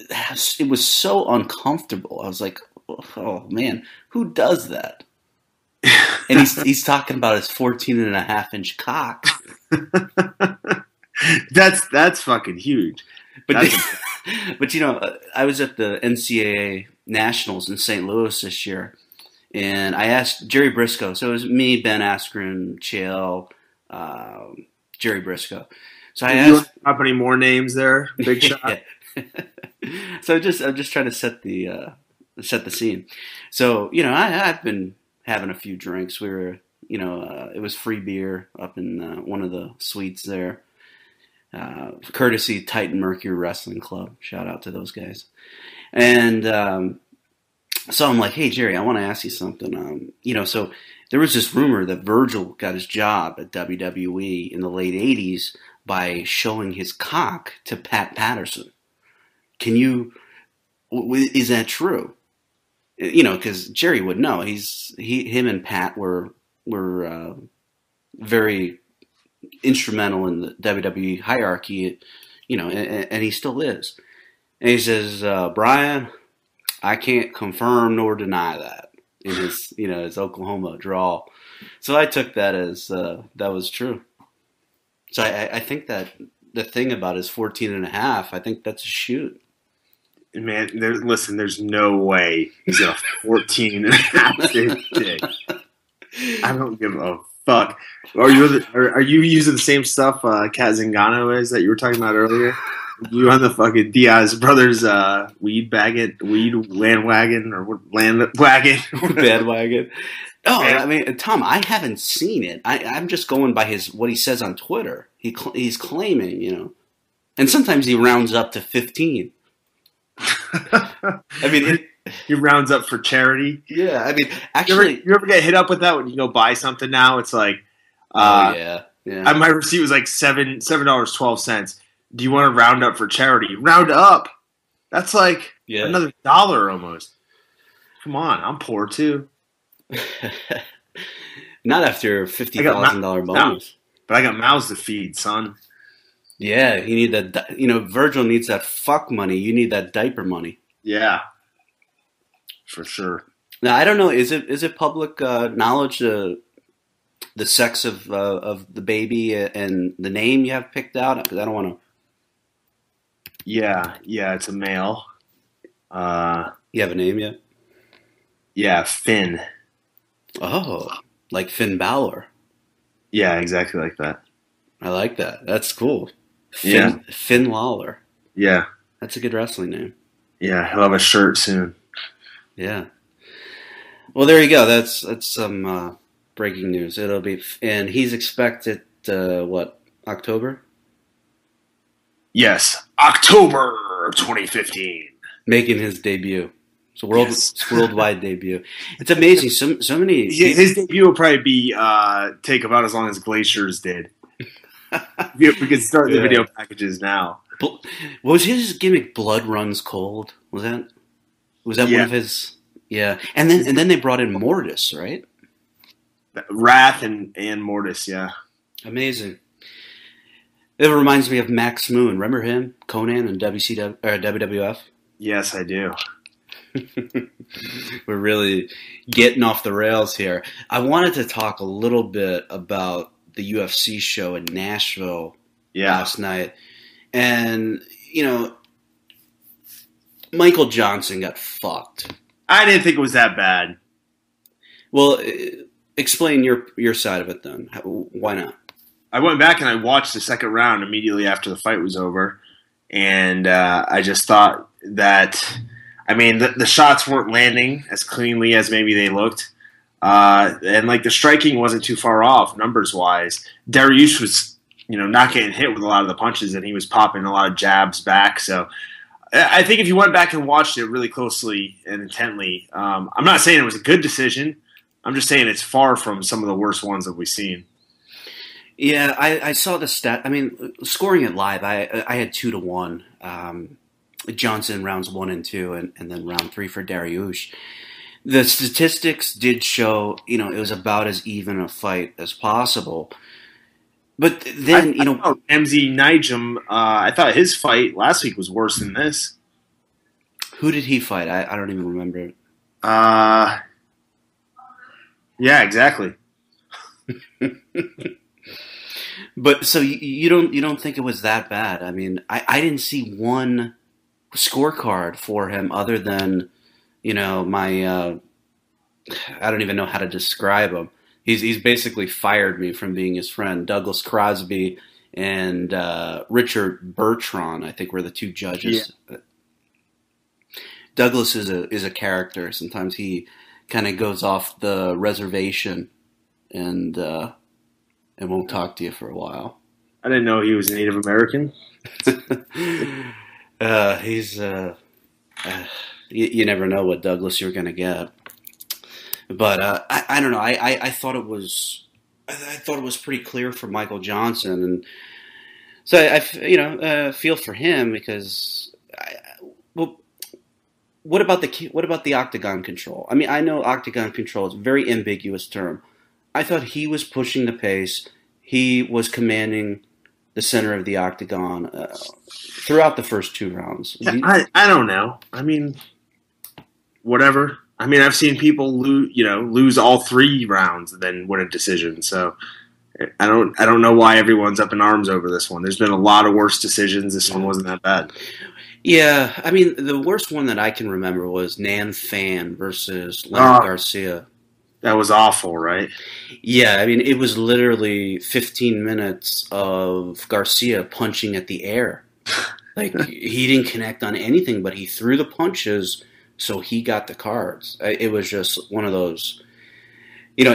Speaker 2: it was so uncomfortable. I was like, oh man, who does that? And he's talking about his 14.5-inch cock.
Speaker 3: That's fucking huge.
Speaker 2: But I was at the NCAA Nationals in St. Louis this year, and I asked Jerry Briscoe. So it was me, Ben Askren, Chael, Jerry Briscoe. So I asked.
Speaker 3: You have any more names there? Big shot.
Speaker 2: So I'm just trying to set the scene. So I've been having a few drinks. We were it was free beer up in one of the suites there. Courtesy Titan Mercury Wrestling Club. Shout out to those guys. And so I'm like, hey, Jerry, I want to ask you something. So there was this rumor that Virgil got his job at WWE in the late 80s by showing his cock to Pat Patterson. Is that true? Because Jerry would know. Him and Pat were very instrumental in the WWE hierarchy, and he still is. And he says, Brian, I can't confirm nor deny that in his Oklahoma drawl. So I took that as that was true. So I think that the thing about his 14.5, I think that's a shoot.
Speaker 3: Man, there's no way he's got a 14.5 dick. I don't give a fuck. Are you using the same stuff Kat Zingano is that you were talking about earlier? You on the fucking Diaz brothers weed landwagon or what landwagon?
Speaker 2: Bandwagon. Oh, I mean, Tom, I haven't seen it. I'm just going by what he says on Twitter. He's claiming, and sometimes he rounds up to 15. I mean,
Speaker 3: he rounds up for charity.
Speaker 2: Yeah, I mean, actually,
Speaker 3: you ever get hit up with that when you go buy something now? It's like,
Speaker 2: yeah.
Speaker 3: My receipt was like $7.12. Do you want to round up for charity? Round up. That's like another $1 almost. Come on, I'm poor too.
Speaker 2: Not after $50,000 bonus.
Speaker 3: But I got mouths to feed, son.
Speaker 2: Yeah, you need that. Virgil needs that fuck money. You need that diaper money.
Speaker 3: Yeah, for sure.
Speaker 2: Now I don't know. Is it public knowledge the sex of the baby and the name you have picked out? Because I don't want to.
Speaker 3: Yeah, it's a male.
Speaker 2: You have a name yet?
Speaker 3: Yeah, Finn.
Speaker 2: Oh, like Finn Balor.
Speaker 3: Yeah, exactly like that.
Speaker 2: I like that. That's cool. Finn Lawlor.
Speaker 3: Yeah.
Speaker 2: That's a good wrestling name.
Speaker 3: Yeah, he'll have a shirt soon.
Speaker 2: Yeah. Well, there you go. That's some breaking news. It'll be, and he's expected October?
Speaker 3: Yes, October 2015,
Speaker 2: making his debut. So worldwide debut. It's amazing. So many.
Speaker 3: His debut will probably be take about as long as Glacier's did. We could start the video packages now.
Speaker 2: Was his gimmick "Blood Runs Cold"? Was that one of his? Yeah, and then they brought in Mortis, right?
Speaker 3: Wrath and Mortis, yeah.
Speaker 2: Amazing. It reminds me of Max Moon. Remember him, Conan, and WWF?
Speaker 3: Yes, I do.
Speaker 2: We're really getting off the rails here. I wanted to talk a little bit about the UFC show in Nashville last night. And, Michael Johnson got fucked.
Speaker 3: I didn't think it was that bad.
Speaker 2: Well, explain your side of it then. Why not?
Speaker 3: I went back and I watched the second round immediately after the fight was over. And I just thought that... the shots weren't landing as cleanly as maybe they looked. And the striking wasn't too far off numbers-wise. Dariush was, not getting hit with a lot of the punches, and he was popping a lot of jabs back. So I think if you went back and watched it really closely and intently, I'm not saying it was a good decision. I'm just saying it's far from some of the worst ones that we've seen.
Speaker 2: Yeah, I saw the stat. Scoring it live, I had 2-1. Johnson rounds 1 and 2, and then round 3 for Dariush. The statistics did show, it was about as even a fight as possible. But then,
Speaker 3: MZ Nijam, I thought his fight last week was worse than this.
Speaker 2: Who did he fight? I don't even remember.
Speaker 3: Yeah, exactly.
Speaker 2: But so you don't think it was that bad? I didn't see one scorecard for him other than my I don't even know how to describe him. He's basically fired me from being his friend. Douglas Crosby and Richard Bertrand, I think, were the two judges. Yeah. Douglas is a character. Sometimes he kind of goes off the reservation and won't talk to you for a while.
Speaker 3: I didn't know he was a Native American.
Speaker 2: He's you never know what Douglas you're going to get. But I don't know. I thought it was pretty clear for Michael Johnson, and so I feel for him because what about the octagon control? I know octagon control is a very ambiguous term. I thought he was pushing the pace. He was commanding the center of the octagon throughout the first 2 rounds.
Speaker 3: Yeah, I don't know. Whatever. I've seen people lose all 3 rounds and then win a decision. So I don't know why everyone's up in arms over this one. There's been a lot of worse decisions. This one wasn't that bad.
Speaker 2: Yeah, the worst one that I can remember was Nan Fan versus Leonard Garcia.
Speaker 3: That was awful, right?
Speaker 2: Yeah, it was literally 15 minutes of Garcia punching at the air. He didn't connect on anything, but he threw the punches, so he got the cards. It was just one of those, but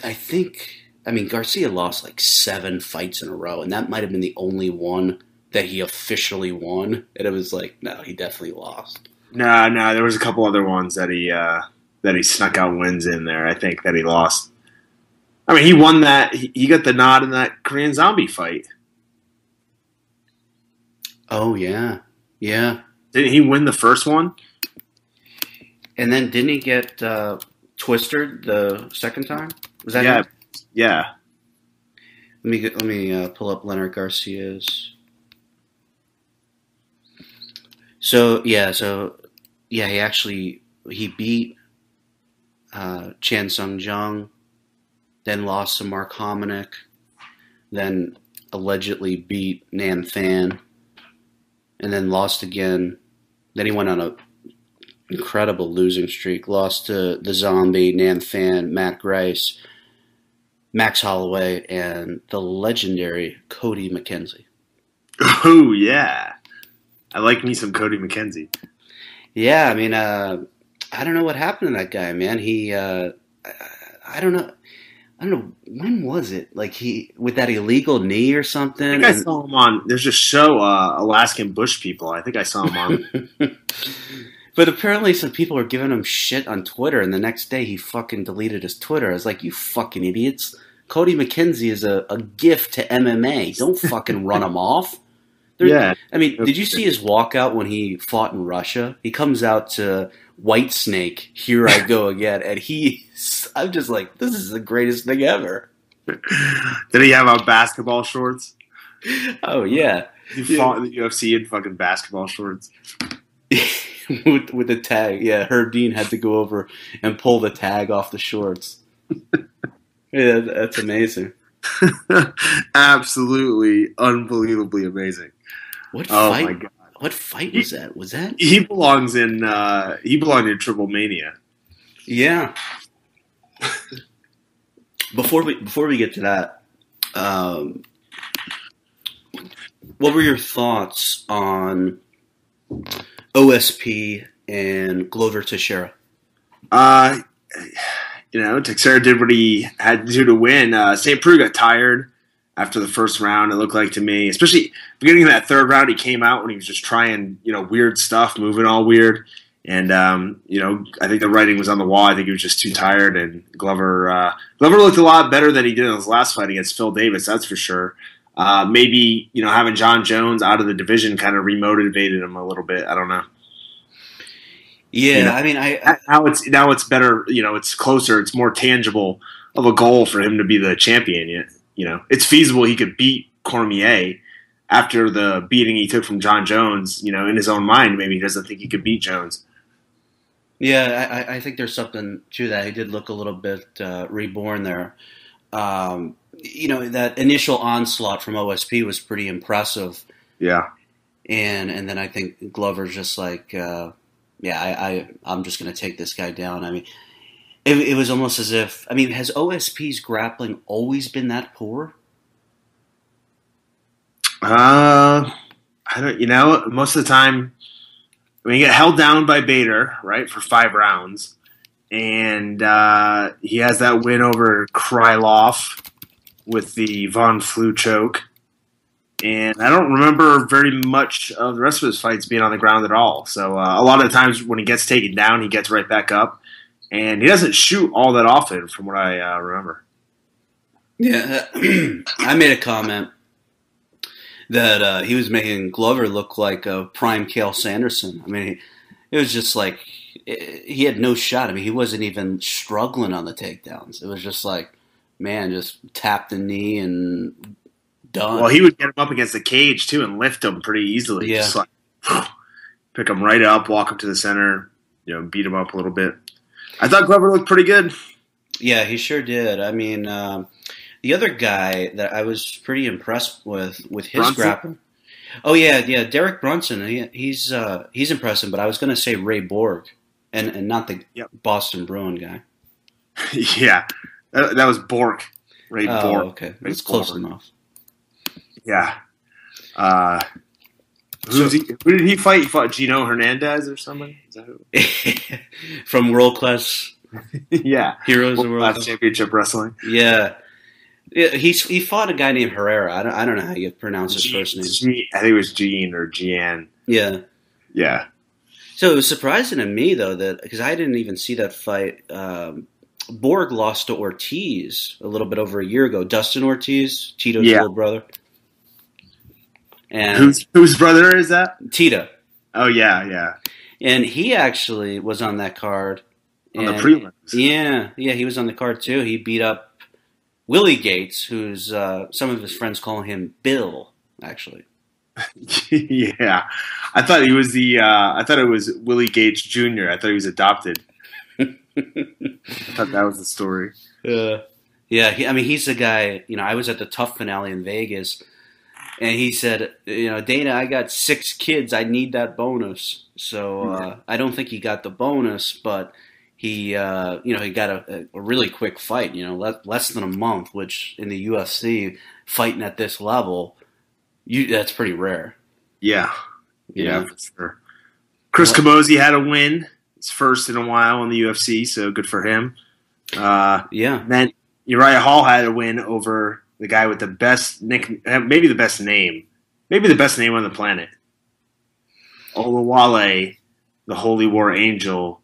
Speaker 2: I think, Garcia lost 7 fights in a row, and that might have been the only one that he officially won. And it was no, he definitely lost.
Speaker 3: No, there was a couple other ones that he snuck out wins in there. I think that he lost. He won that. He got the nod in that Korean Zombie fight.
Speaker 2: Oh yeah.
Speaker 3: Didn't he win the first one?
Speaker 2: And then didn't he get twistered the second time? Was that him?
Speaker 3: Yeah.
Speaker 2: Let me pull up Leonard Garcia's. So he beat Chan Sung Jung, then lost to Mark Hominick, then allegedly beat Nan Fan, and then lost again. Then he went on an incredible losing streak. Lost to the Zombie, Nan Fan, Matt Grice, Max Holloway, and the legendary Cody McKenzie.
Speaker 3: Oh, yeah. I like me some Cody McKenzie.
Speaker 2: Yeah, I don't know what happened to that guy, man. I don't know. I don't know, when was it? Like he with that illegal knee or something.
Speaker 3: I think I saw him on. There's a show, Alaskan Bush People. I think I saw him on.
Speaker 2: But apparently some people were giving him shit on Twitter, and the next day he fucking deleted his Twitter. I was like, you fucking idiots. Cody McKenzie is a gift to MMA. Don't fucking run him off.
Speaker 3: Yeah.
Speaker 2: I mean, did you see his walkout when he fought in Russia? He comes out to White Snake, Here I Go Again, and I'm just like, this is the greatest thing ever.
Speaker 3: Did he have on basketball shorts?
Speaker 2: Oh, yeah.
Speaker 3: He fought in the UFC in fucking basketball shorts.
Speaker 2: with the tag. Yeah, Herb Dean had to go over and pull the tag off the shorts. Yeah, that's amazing.
Speaker 3: Absolutely, unbelievably amazing.
Speaker 2: What fight?
Speaker 3: My God.
Speaker 2: What fight was that? Was that?
Speaker 3: He belongs in Triple Mania.
Speaker 2: Yeah. Before we get to that, what were your thoughts on OSP and Glover Teixeira?
Speaker 3: Teixeira did what he had to do to win. St. Preux got tired after the first round, it looked like to me. Especially beginning of that third round, he came out when he was just trying, weird stuff, moving all weird. And, I think the writing was on the wall. I think he was just too tired. And Glover looked a lot better than he did in his last fight against Phil Davis, that's for sure. Maybe, having John Jones out of the division kind of remotivated him a little bit. I don't know.
Speaker 2: Yeah, I mean,
Speaker 3: now it's better. It's closer. It's more tangible of a goal for him to be the champion. Yet, it's feasible he could beat Cormier after the beating he took from John Jones. In his own mind, maybe he doesn't think he could beat Jones.
Speaker 2: Yeah, I think there's something to that. He did look a little bit reborn there. That initial onslaught from OSP was pretty impressive.
Speaker 3: Yeah,
Speaker 2: and then I think Glover's just like. I'm just going to take this guy down. I mean, it was almost as if, has OSP's grappling always been that poor?
Speaker 3: I don't, most of the time, you get held down by Bader, right, for 5 rounds. And he has that win over Krylov with the Von Flue choke. And I don't remember very much of the rest of his fights being on the ground at all. So a lot of the times when he gets taken down, he gets right back up. And he doesn't shoot all that often from what I remember.
Speaker 2: Yeah, I made a comment that he was making Glover look like a prime Cael Sanderson. It was just like he had no shot. He wasn't even struggling on the takedowns. It was just like, man, just tap the knee and... done.
Speaker 3: Well, he would get him up against the cage, too, and lift him pretty easily.
Speaker 2: Yeah.
Speaker 3: Just like, pick him right up, walk him to the center, beat him up a little bit. I thought Glover looked pretty good. Yeah,
Speaker 2: he sure did. The other guy that I was pretty impressed with his grappling. Oh, yeah, Derek Brunson. He's impressive, but I was going to say Ray Borg and not the Boston Bruin guy.
Speaker 3: Yeah, that was Borg. Ray Borg.
Speaker 2: Okay. That's close enough.
Speaker 3: Yeah. Who did he fight? He fought Gino Hernandez or somebody? Is that who?
Speaker 2: From World Class Heroes of World
Speaker 3: Class Championship Wrestling.
Speaker 2: Yeah. He fought a guy named Herrera. I don't know how you pronounce his first name.
Speaker 3: I think it was Gene or Gian.
Speaker 2: Yeah.
Speaker 3: Yeah.
Speaker 2: So it was surprising to me, though, that because I didn't even see that fight. Borg lost to Ortiz a little bit over a year ago. Dustin Ortiz, Tito's little brother. And
Speaker 3: whose brother is that?
Speaker 2: Tito.
Speaker 3: Oh, yeah.
Speaker 2: And he actually was on that card.
Speaker 3: On the prelims.
Speaker 2: Yeah, he was on the card, too. He beat up Willie Gates, who's some of his friends call him Bill, actually.
Speaker 3: Yeah. I thought he was I thought it was Willie Gates Jr. I thought he was adopted. I thought that was the story.
Speaker 2: Yeah, he's the guy, I was at the Tough finale in Vegas, and he said, Dana, I got 6 kids. I need that bonus. So I don't think he got the bonus, but he, he got a really quick fight, less than a month, which in the UFC, fighting at this level, that's pretty rare.
Speaker 3: Yeah, for sure. Chris Camozzi had a win His first in a while in the UFC, so good for him.
Speaker 2: Yeah.
Speaker 3: Then Uriah Hall had a win over the guy with the best maybe the best name on the planet. Olawale, the Holy War Angel,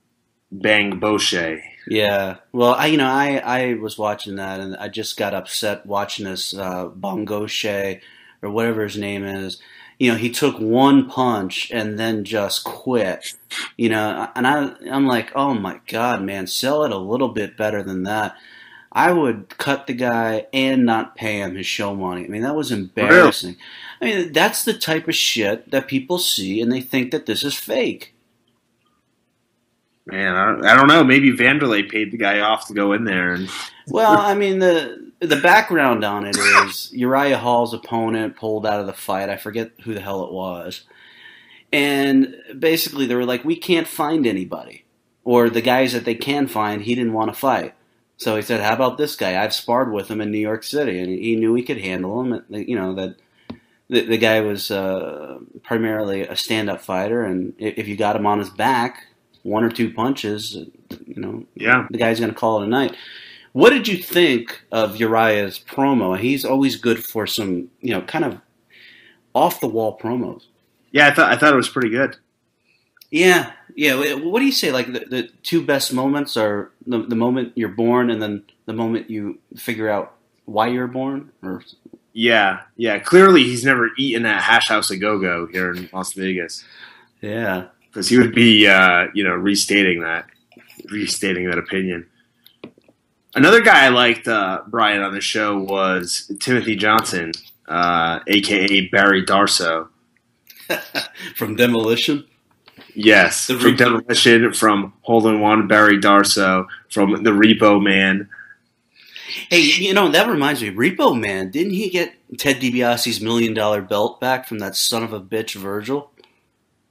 Speaker 3: Bang Boshe.
Speaker 2: Yeah. Well, I was watching that, and I just got upset watching this Bongoshe or whatever his name is. He took one punch and then just quit. And I'm like, oh my God, man, sell it a little bit better than that. I would cut the guy and not pay him his show money. I mean, that was embarrassing. Really? I mean, that's the type of shit that people see and they think that this is fake.
Speaker 3: Man, I don't know. Maybe Vanderlei paid the guy off to go in there.
Speaker 2: Well, I mean, the background on it is Uriah Hall's opponent pulled out of the fight. I forget who the hell it was. And basically they were like, we can't find anybody. Or the guys that they can find, he didn't want to fight. So he said, how about this guy? I've sparred with him in New York City. And he knew he could handle him. That the guy was primarily a stand-up fighter. And if you got him on his back, one or two punches, the guy's going to call it a night. What did you think of Uriah's promo? He's always good for some, kind of off-the-wall promos. Yeah,
Speaker 3: I thought it was pretty good.
Speaker 2: Yeah. What do you say? Like the two best moments are the moment you're born and then the moment you figure out why you're born? Or
Speaker 3: Yeah. Clearly he's never eaten at Hash House A Go-Go here in Las Vegas.
Speaker 2: Yeah.
Speaker 3: Because he would be, restating that opinion. Another guy I liked, Brian, on the show was Timothy Johnson, a.k.a. Barry Darso.
Speaker 2: From Demolition?
Speaker 3: Yes, from Demolition, from Hole in One, Barry Darso, from The Repo Man.
Speaker 2: Hey, that reminds me, Repo Man, didn't he get Ted DiBiase's $1 million belt back from that son of a bitch, Virgil?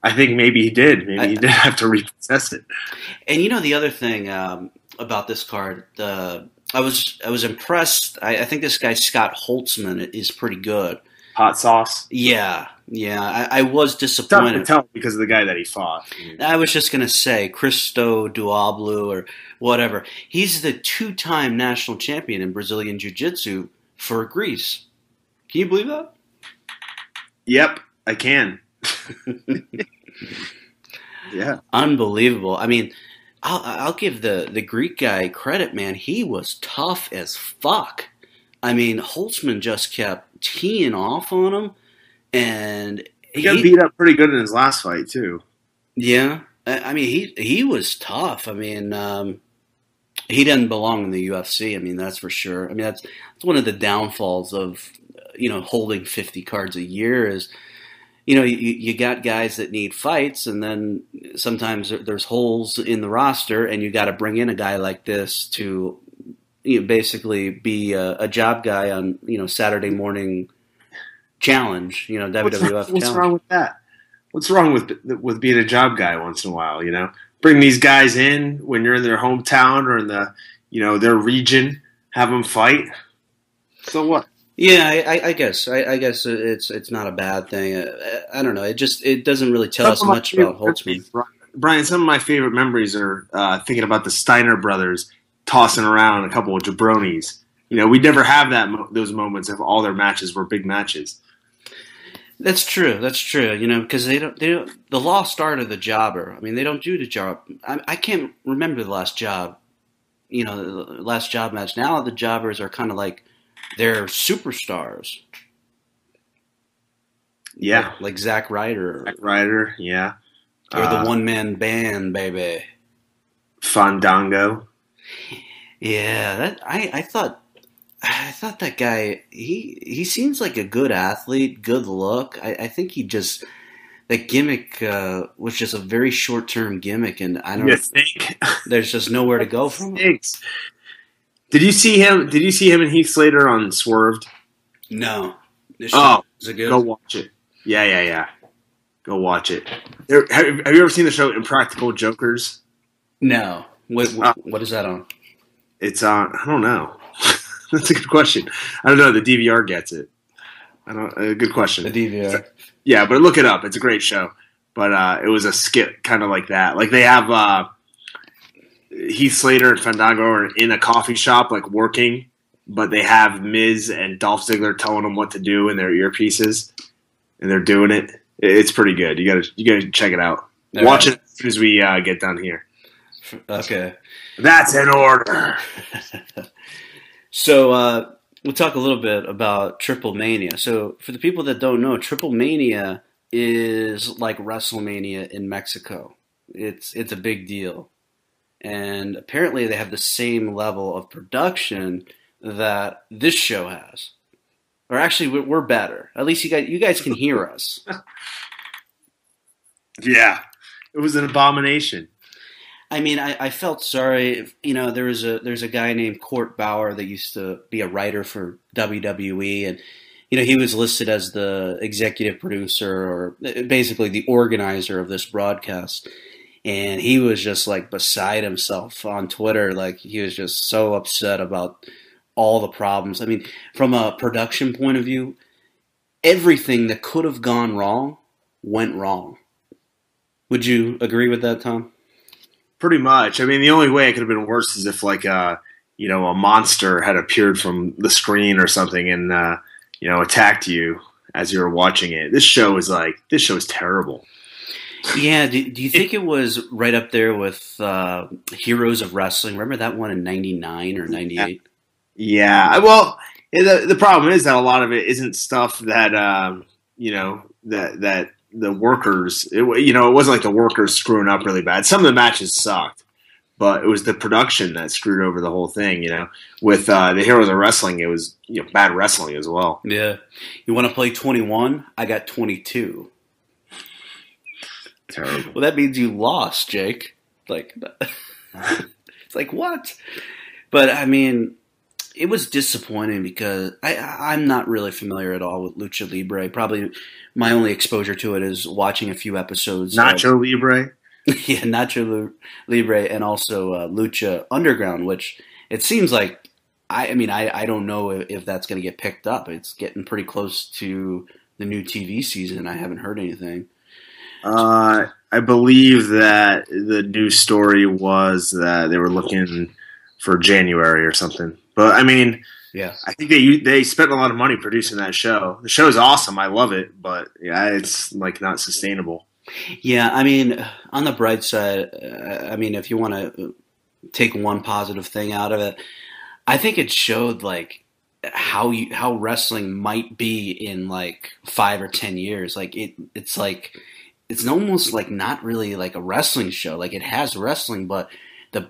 Speaker 3: I think maybe he did. Maybe he did have to repossess it.
Speaker 2: And the other thing about this card, I was impressed. I think this guy Scott Holtzman is pretty good.
Speaker 3: Hot sauce.
Speaker 2: Yeah. I was disappointed.
Speaker 3: Tough to tell because of the guy that he fought.
Speaker 2: I was just gonna say Cristo Duablu or whatever. He's the 2-time national champion in Brazilian Jiu-Jitsu for Greece. Can you believe that?
Speaker 3: Yep, I can. Yeah,
Speaker 2: unbelievable. I mean, I'll give the Greek guy credit, man. He was tough as fuck. I mean, Holtzman just kept teeing off on him, and
Speaker 3: he got beat up pretty good in his last fight too.
Speaker 2: Yeah, I mean, he was tough. I mean, he didn't belong in the UFC. I mean, that's for sure. I mean, that's one of the downfalls of holding 50 cards a year is. You got guys that need fights, and then sometimes there's holes in the roster, and you got to bring in a guy like this to basically be a job guy on Saturday morning challenge, WWF challenge.
Speaker 3: What's wrong with that? What's wrong with being a job guy once in a while? Bring these guys in when you're in their hometown or in the their region, have them fight. So what?
Speaker 2: Yeah, I guess it's not a bad thing. I don't know. It doesn't really tell us much about Holtzman.
Speaker 3: Brian, some of my favorite memories are thinking about the Steiner brothers tossing around a couple of jabronis. We never have those moments if all their matches were big matches.
Speaker 2: That's true. Because they don't. The Law started the jobber. I mean, they don't do the job. I can't remember the last job. The last job match. Now the jobbers are kind of like. They're superstars.
Speaker 3: Yeah.
Speaker 2: Like Zack Ryder.
Speaker 3: Zack Ryder, yeah.
Speaker 2: Or the one-man band, baby.
Speaker 3: Fandango.
Speaker 2: Yeah, I thought that guy, he seems like a good athlete, good look. I think that gimmick was just a very short-term gimmick, and I don't
Speaker 3: think?
Speaker 2: There's just nowhere to go from it.
Speaker 3: Did you see him and Heath Slater on Swerved?
Speaker 2: No.
Speaker 3: Is
Speaker 2: it good?
Speaker 3: Go watch it. Yeah. Go watch it. Have you ever seen the show Impractical Jokers?
Speaker 2: No. What is that on?
Speaker 3: It's on. I don't know. That's a good question. I don't know. The DVR gets it. Good question.
Speaker 2: The DVR.
Speaker 3: Yeah, but look it up. It's a great show. but it was a skit kind of like that. Like they have Heath Slater and Fandango are in a coffee shop, like working, but they have Miz and Dolph Ziggler telling them what to do in their earpieces, and they're doing it. It's pretty good. You gotta check it out. Watch it as soon as we get done here.
Speaker 2: Okay.
Speaker 3: That's in order.
Speaker 2: So we'll talk a little bit about Triple Mania. So for the people that don't know, Triple Mania is like WrestleMania in Mexico. It's a big deal. And apparently they have the same level of production that this show has. Or actually, we're better. At least you guys can hear us.
Speaker 3: Yeah. It was an abomination.
Speaker 2: I mean, I felt sorry. There's a guy named Court Bauer that used to be a writer for WWE, and he was listed as the executive producer or basically the organizer of this broadcast. And he was just like beside himself on Twitter. Like he was just so upset about all the problems. I mean, from a production point of view, everything that could have gone wrong went wrong. Would you agree with that, Tom?
Speaker 3: Pretty much. I mean, the only way it could have been worse is if like a monster had appeared from the screen or something and attacked you as you were watching it. This show is terrible.
Speaker 2: Yeah, do you think it was right up there with Heroes of Wrestling? Remember that one in 99 or 98?
Speaker 3: Yeah. Well, the problem is that a lot of it isn't stuff that that the workers. It wasn't like the workers screwing up really bad. Some of the matches sucked, but it was the production that screwed over the whole thing. With the Heroes of Wrestling, it was bad wrestling as well.
Speaker 2: Yeah. You want to play 21? I got 22.
Speaker 3: Terrible.
Speaker 2: Well, that means you lost, Jake. Like, it's like, what? But, I mean, it was disappointing because I'm not really familiar at all with Lucha Libre. Probably my only exposure to it is watching a few episodes.
Speaker 3: Nacho Libre?
Speaker 2: Yeah, Nacho Libre and also Lucha Underground, which it seems like, I don't know if that's going to get picked up. It's getting pretty close to the new TV season. I haven't heard anything.
Speaker 3: I believe that the news story was that they were looking for January or something. But I mean,
Speaker 2: yeah,
Speaker 3: I think they spent a lot of money producing that show. The show is awesome. I love it, but yeah, it's like not sustainable.
Speaker 2: Yeah, I mean, on the bright side, if you want to take one positive thing out of it, I think it showed like how wrestling might be in like 5 or 10 years. Like it's like. It's almost like not really like a wrestling show. Like it has wrestling, but the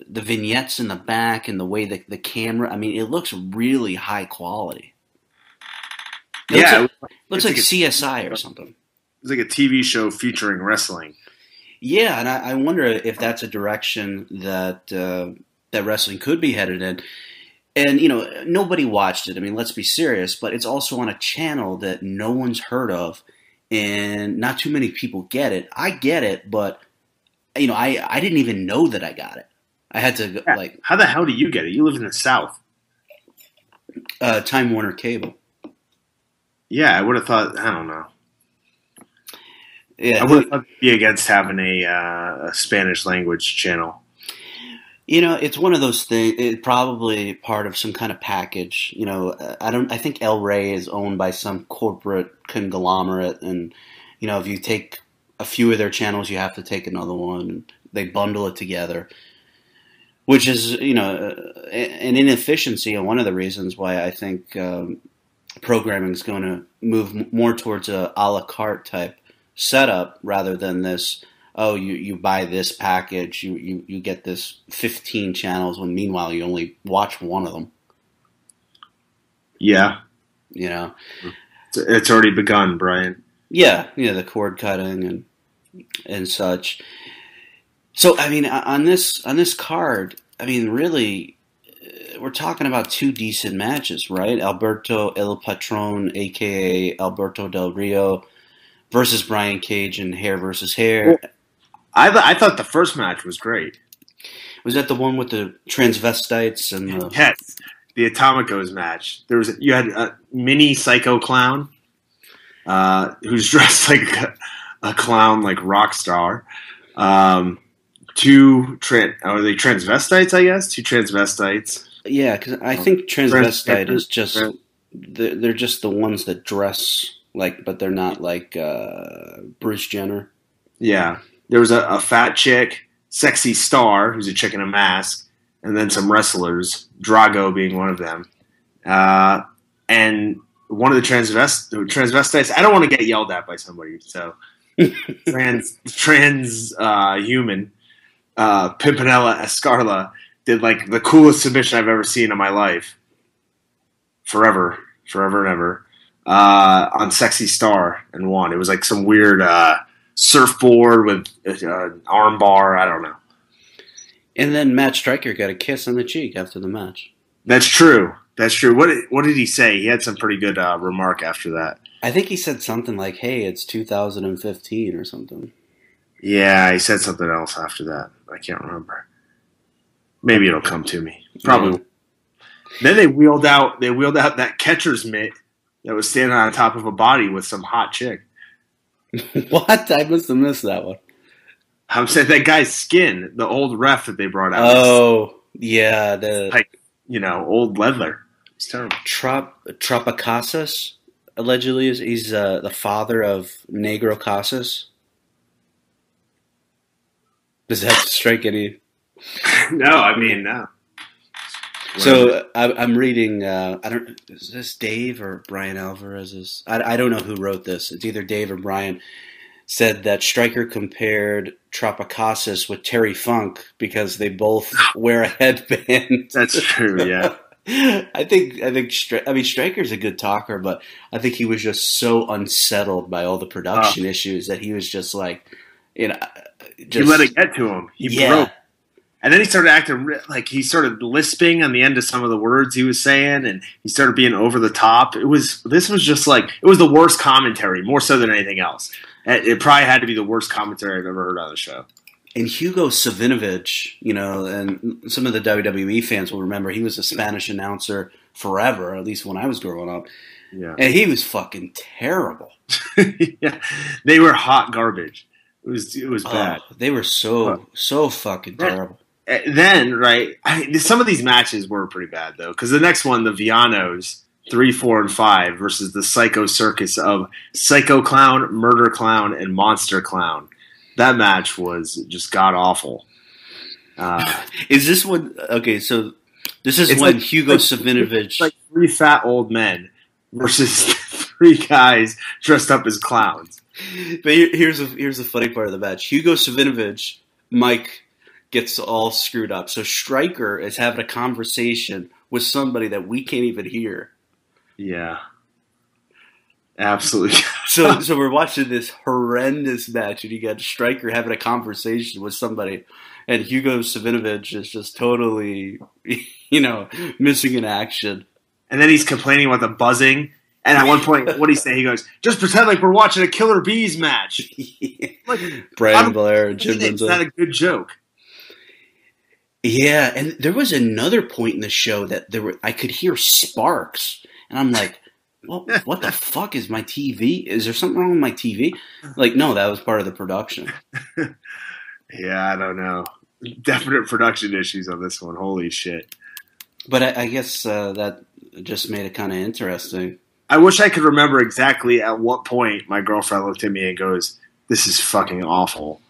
Speaker 2: vignettes in the back and the way the camera, it looks really high quality. It looks like CSI or something.
Speaker 3: It's like a TV show featuring wrestling.
Speaker 2: Yeah, and I wonder if that's a direction that wrestling could be headed in. And, nobody watched it. Let's be serious, but it's also on a channel that no one's heard of. And not too many people get it. I get it, but I didn't even know that I got it. I had to like.
Speaker 3: How the hell do you get it? You live in the South.
Speaker 2: Time Warner Cable.
Speaker 3: Yeah, I would have thought. I don't know.
Speaker 2: Yeah,
Speaker 3: I would have thought be against having a Spanish language channel.
Speaker 2: It's one of those things. It's probably part of some kind of package. I think El Rey is owned by some corporate conglomerate, and if you take a few of their channels, you have to take another one. And they bundle it together, which is an inefficiency, and one of the reasons why I think programming is going to move more towards a la carte type setup rather than this. Oh, you buy this package, you get this 15 channels, when meanwhile you only watch one of them.
Speaker 3: Yeah. It's already begun, Brian.
Speaker 2: Yeah, the cord cutting and such. So, on this card, really, we're talking about two decent matches, right? Alberto El Patron, a.k.a. Alberto Del Rio, versus Brian Cage and Hair versus Hair.
Speaker 3: Well, I thought the first match was great.
Speaker 2: Was that the one with the transvestites and the...
Speaker 3: Yes, the Atomicos match. You had a mini psycho clown who's dressed like a clown like rock star. Are they transvestites? I guess 2 transvestites.
Speaker 2: Yeah, because I think transvestite is just they're just the ones that dress like, but they're not like Bruce Jenner.
Speaker 3: Yeah, there was a fat chick, sexy star, who's a chick in a mask, and then some wrestlers, Drago being one of them, and one of the transvestites. I don't want to get yelled at by somebody, so human Pimpinella Escarla did like the coolest submission I've ever seen in my life, forever and ever, on Sexy Star, and won. It was like some weird surfboard with an arm bar. I don't know.
Speaker 2: And then Matt Striker got a kiss on the cheek after the match.
Speaker 3: That's true. What did he say? He had some pretty good remark after that.
Speaker 2: I think he said something like, "Hey, it's 2015" or something.
Speaker 3: Yeah, he said something else after that. I can't remember. Maybe it'll come to me. Probably. Yeah. Then they wheeled out that catcher's mitt that was standing on top of a body with some hot chick.
Speaker 2: What? I must have missed that one.
Speaker 3: I'm saying that guy's skin, the old ref that they brought out.
Speaker 2: Oh, yeah. The
Speaker 3: like, old leather. It's terrible.
Speaker 2: Tropicasas, allegedly, he's the father of Negro Casas. Does that strike any?
Speaker 3: No, I mean, no.
Speaker 2: So I'm reading. Is this Dave or Brian Alvarez? I don't know who wrote this. It's either Dave or Brian. Said that Stryker compared Tropicasas with Terry Funk because they both wear a headband.
Speaker 3: That's true. Yeah.
Speaker 2: I think Stryker's a good talker, but I think he was just so unsettled by all the production issues that he was just like, he let it get to him. He broke. And then he started acting like he started lisping on the end of some of the words he was saying, and he started being over the top. This was just like, it was the worst commentary, more so than anything else. It probably had to be the worst commentary I've ever heard on the show. And Hugo Savinovich, and some of the WWE fans will remember, he was a Spanish announcer forever, at least when I was growing up. Yeah. And he was fucking terrible.
Speaker 3: Yeah. They were hot garbage. It was bad.
Speaker 2: They were so fucking terrible.
Speaker 3: Then, right, some of these matches were pretty bad, though, because the next one, the Vianos, 3, 4, and 5 versus the Psycho Circus of Psycho Clown, Murder Clown, and Monster Clown. That match was just god-awful.
Speaker 2: Is this one... Okay, so this is when Hugo Savinovich...
Speaker 3: It's like 3 fat old men versus 3 guys dressed up as clowns.
Speaker 2: But here's the funny part of the match. Hugo Savinovich, Mike, gets all screwed up. So Stryker is having a conversation with somebody that we can't even hear.
Speaker 3: Yeah. Absolutely.
Speaker 2: So we're watching this horrendous match, and you got Stryker having a conversation with somebody, and Hugo Savinovich is just totally, missing in action.
Speaker 3: And then he's complaining about the buzzing. And at one point, what did he say? He goes, "Just pretend like we're watching a Killer Bees match." Like,
Speaker 2: Brian Blair and Jim Benzo.
Speaker 3: It's not a good joke.
Speaker 2: Yeah, and there was another point in the show that I could hear sparks, and I'm like, "Well, what the fuck is my TV? Is there something wrong with my TV?" Like, no, that was part of the production.
Speaker 3: Yeah, I don't know. Definite production issues on this one. Holy shit!
Speaker 2: But I guess that just made it kind of interesting.
Speaker 3: I wish I could remember exactly at what point my girlfriend looked at me and goes, "This is fucking awful."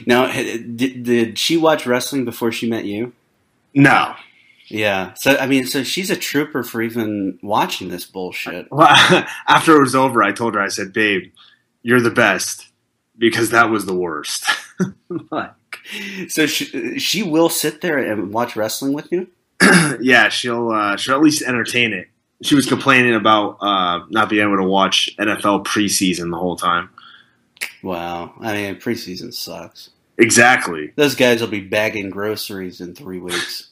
Speaker 2: Now, did she watch wrestling before she met you?
Speaker 3: No.
Speaker 2: Yeah. So she's a trooper for even watching this bullshit.
Speaker 3: Well, after it was over, I told her, I said, "Babe, you're the best," because that was the worst.
Speaker 2: So she will sit there and watch wrestling with you?
Speaker 3: Yeah, she'll at least entertain it. She was complaining about not being able to watch NFL preseason the whole time.
Speaker 2: Wow. I mean, preseason sucks.
Speaker 3: Exactly.
Speaker 2: Those guys will be bagging groceries in 3 weeks.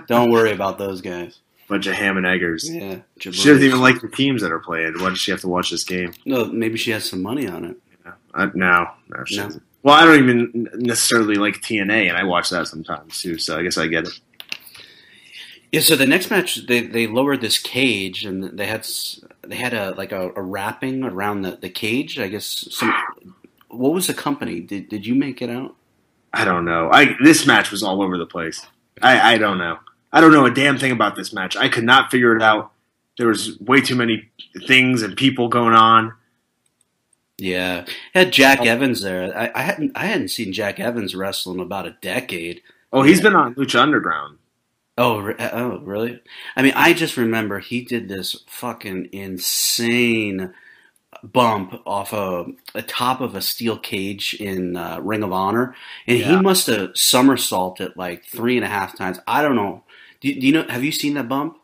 Speaker 2: Don't worry about those guys.
Speaker 3: Bunch of ham and eggers.
Speaker 2: Yeah.
Speaker 3: She doesn't even like the teams that are playing. Why does she have to watch this game?
Speaker 2: No, maybe she has some money on it.
Speaker 3: Yeah. No, she doesn't. Well, I don't even necessarily like TNA, and I watch that sometimes, too, so I guess I get it. Yeah,
Speaker 2: so the next match, they lowered this cage, and they had they had a wrapping around the cage. I guess what was the company? Did you make it out?
Speaker 3: I don't know. This match was all over the place. I don't know. I don't know a damn thing about this match. I could not figure it out. There was way too many things and people going on.
Speaker 2: Yeah, had Jack Evans there. I hadn't seen Jack Evans wrestle in about a decade.
Speaker 3: Oh, he's been on Lucha Underground.
Speaker 2: Oh, really? I mean, I just remember he did this fucking insane bump off a top of a steel cage in Ring of Honor, and he must have somersaulted like 3.5 times. I don't know. Do you know? Have you seen that bump?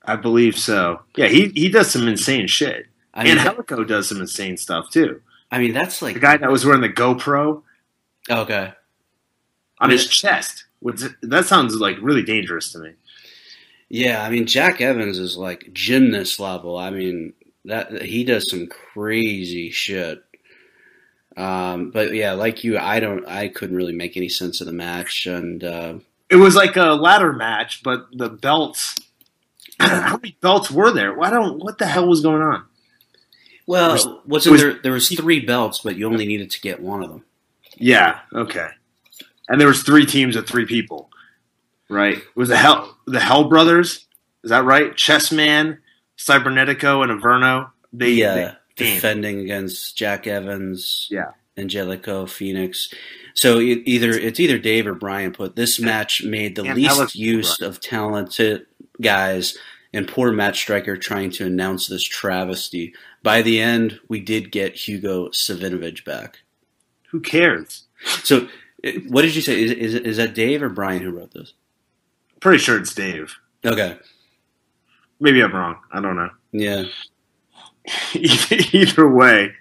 Speaker 3: I believe so. Yeah, he does some insane shit. And Helico does some insane stuff too. I
Speaker 2: mean, that's like
Speaker 3: the guy that was wearing the GoPro.
Speaker 2: Okay.
Speaker 3: On his chest. That sounds like really dangerous to me.
Speaker 2: Yeah, I mean, Jack Evans is like gymnast level. I mean, that he does some crazy shit. But yeah, like you, I couldn't really make any sense of the match, and
Speaker 3: it was like a ladder match, but the belts. How many belts were there? What the hell was going on?
Speaker 2: Well, there was 3 belts, but you only needed to get one of them.
Speaker 3: Yeah, okay. And there was 3 teams of 3 people, right? It was the Hell Brothers, is that right? Chessman, Cybernetico, and Averno. They
Speaker 2: defending against Jack Evans, Angelico, Phoenix. So it's either Dave or Brian put this match made the least use of talented guys and poor match striker trying to announce this travesty. By the end, we did get Hugo Savinovich back.
Speaker 3: Who cares?
Speaker 2: So, what did you say? Is that Dave or Brian who wrote this?
Speaker 3: Pretty sure it's Dave.
Speaker 2: Okay.
Speaker 3: Maybe I'm wrong. I don't know.
Speaker 2: Yeah.
Speaker 3: Either way,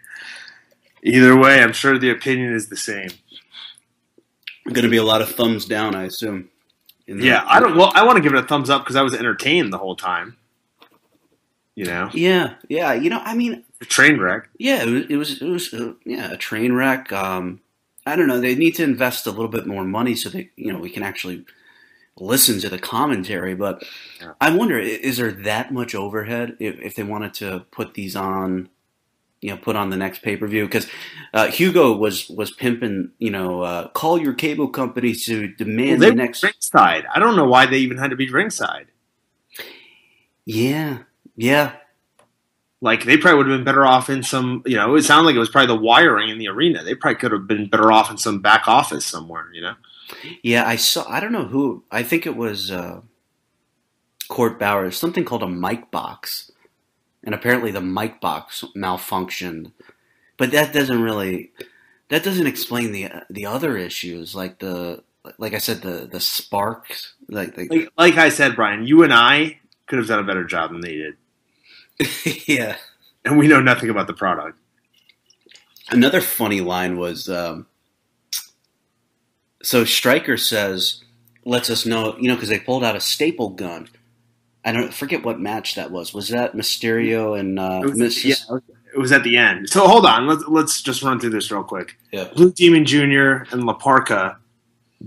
Speaker 3: I'm sure the opinion is the same.
Speaker 2: Going to be a lot of thumbs down, I assume.
Speaker 3: I want to give it a thumbs up because I was entertained the whole time. You know.
Speaker 2: Yeah. You know, I mean,
Speaker 3: a train wreck.
Speaker 2: Yeah, it was a train wreck. I don't know. They need to invest a little bit more money so that we can actually listen to the commentary. But I wonder, is there that much overhead if they wanted to put these on? Put on the next pay-per-view, because Hugo was pimping, call your cable company to demand the next
Speaker 3: ringside. I don't know why they even had to be ringside.
Speaker 2: Yeah.
Speaker 3: Like they probably would have been better off in some, it sounded like it was probably the wiring in the arena. They probably could have been better off in some back office somewhere,
Speaker 2: Yeah, I don't know who, I think it was Court Bauer, something called a mic box. And apparently the mic box malfunctioned, but that doesn't explain the other issues, like I said, the sparks, like
Speaker 3: I said, Brian, you and I could have done a better job than they did.
Speaker 2: Yeah,
Speaker 3: and we know nothing about the product.
Speaker 2: Another funny line was, so Stryker lets us know, because they pulled out a staple gun. I don't forget what match that was. Was that Mysterio and
Speaker 3: it was at the end. So hold on, let's just run through this real quick.
Speaker 2: Yeah.
Speaker 3: Blue Demon Jr. and La Parka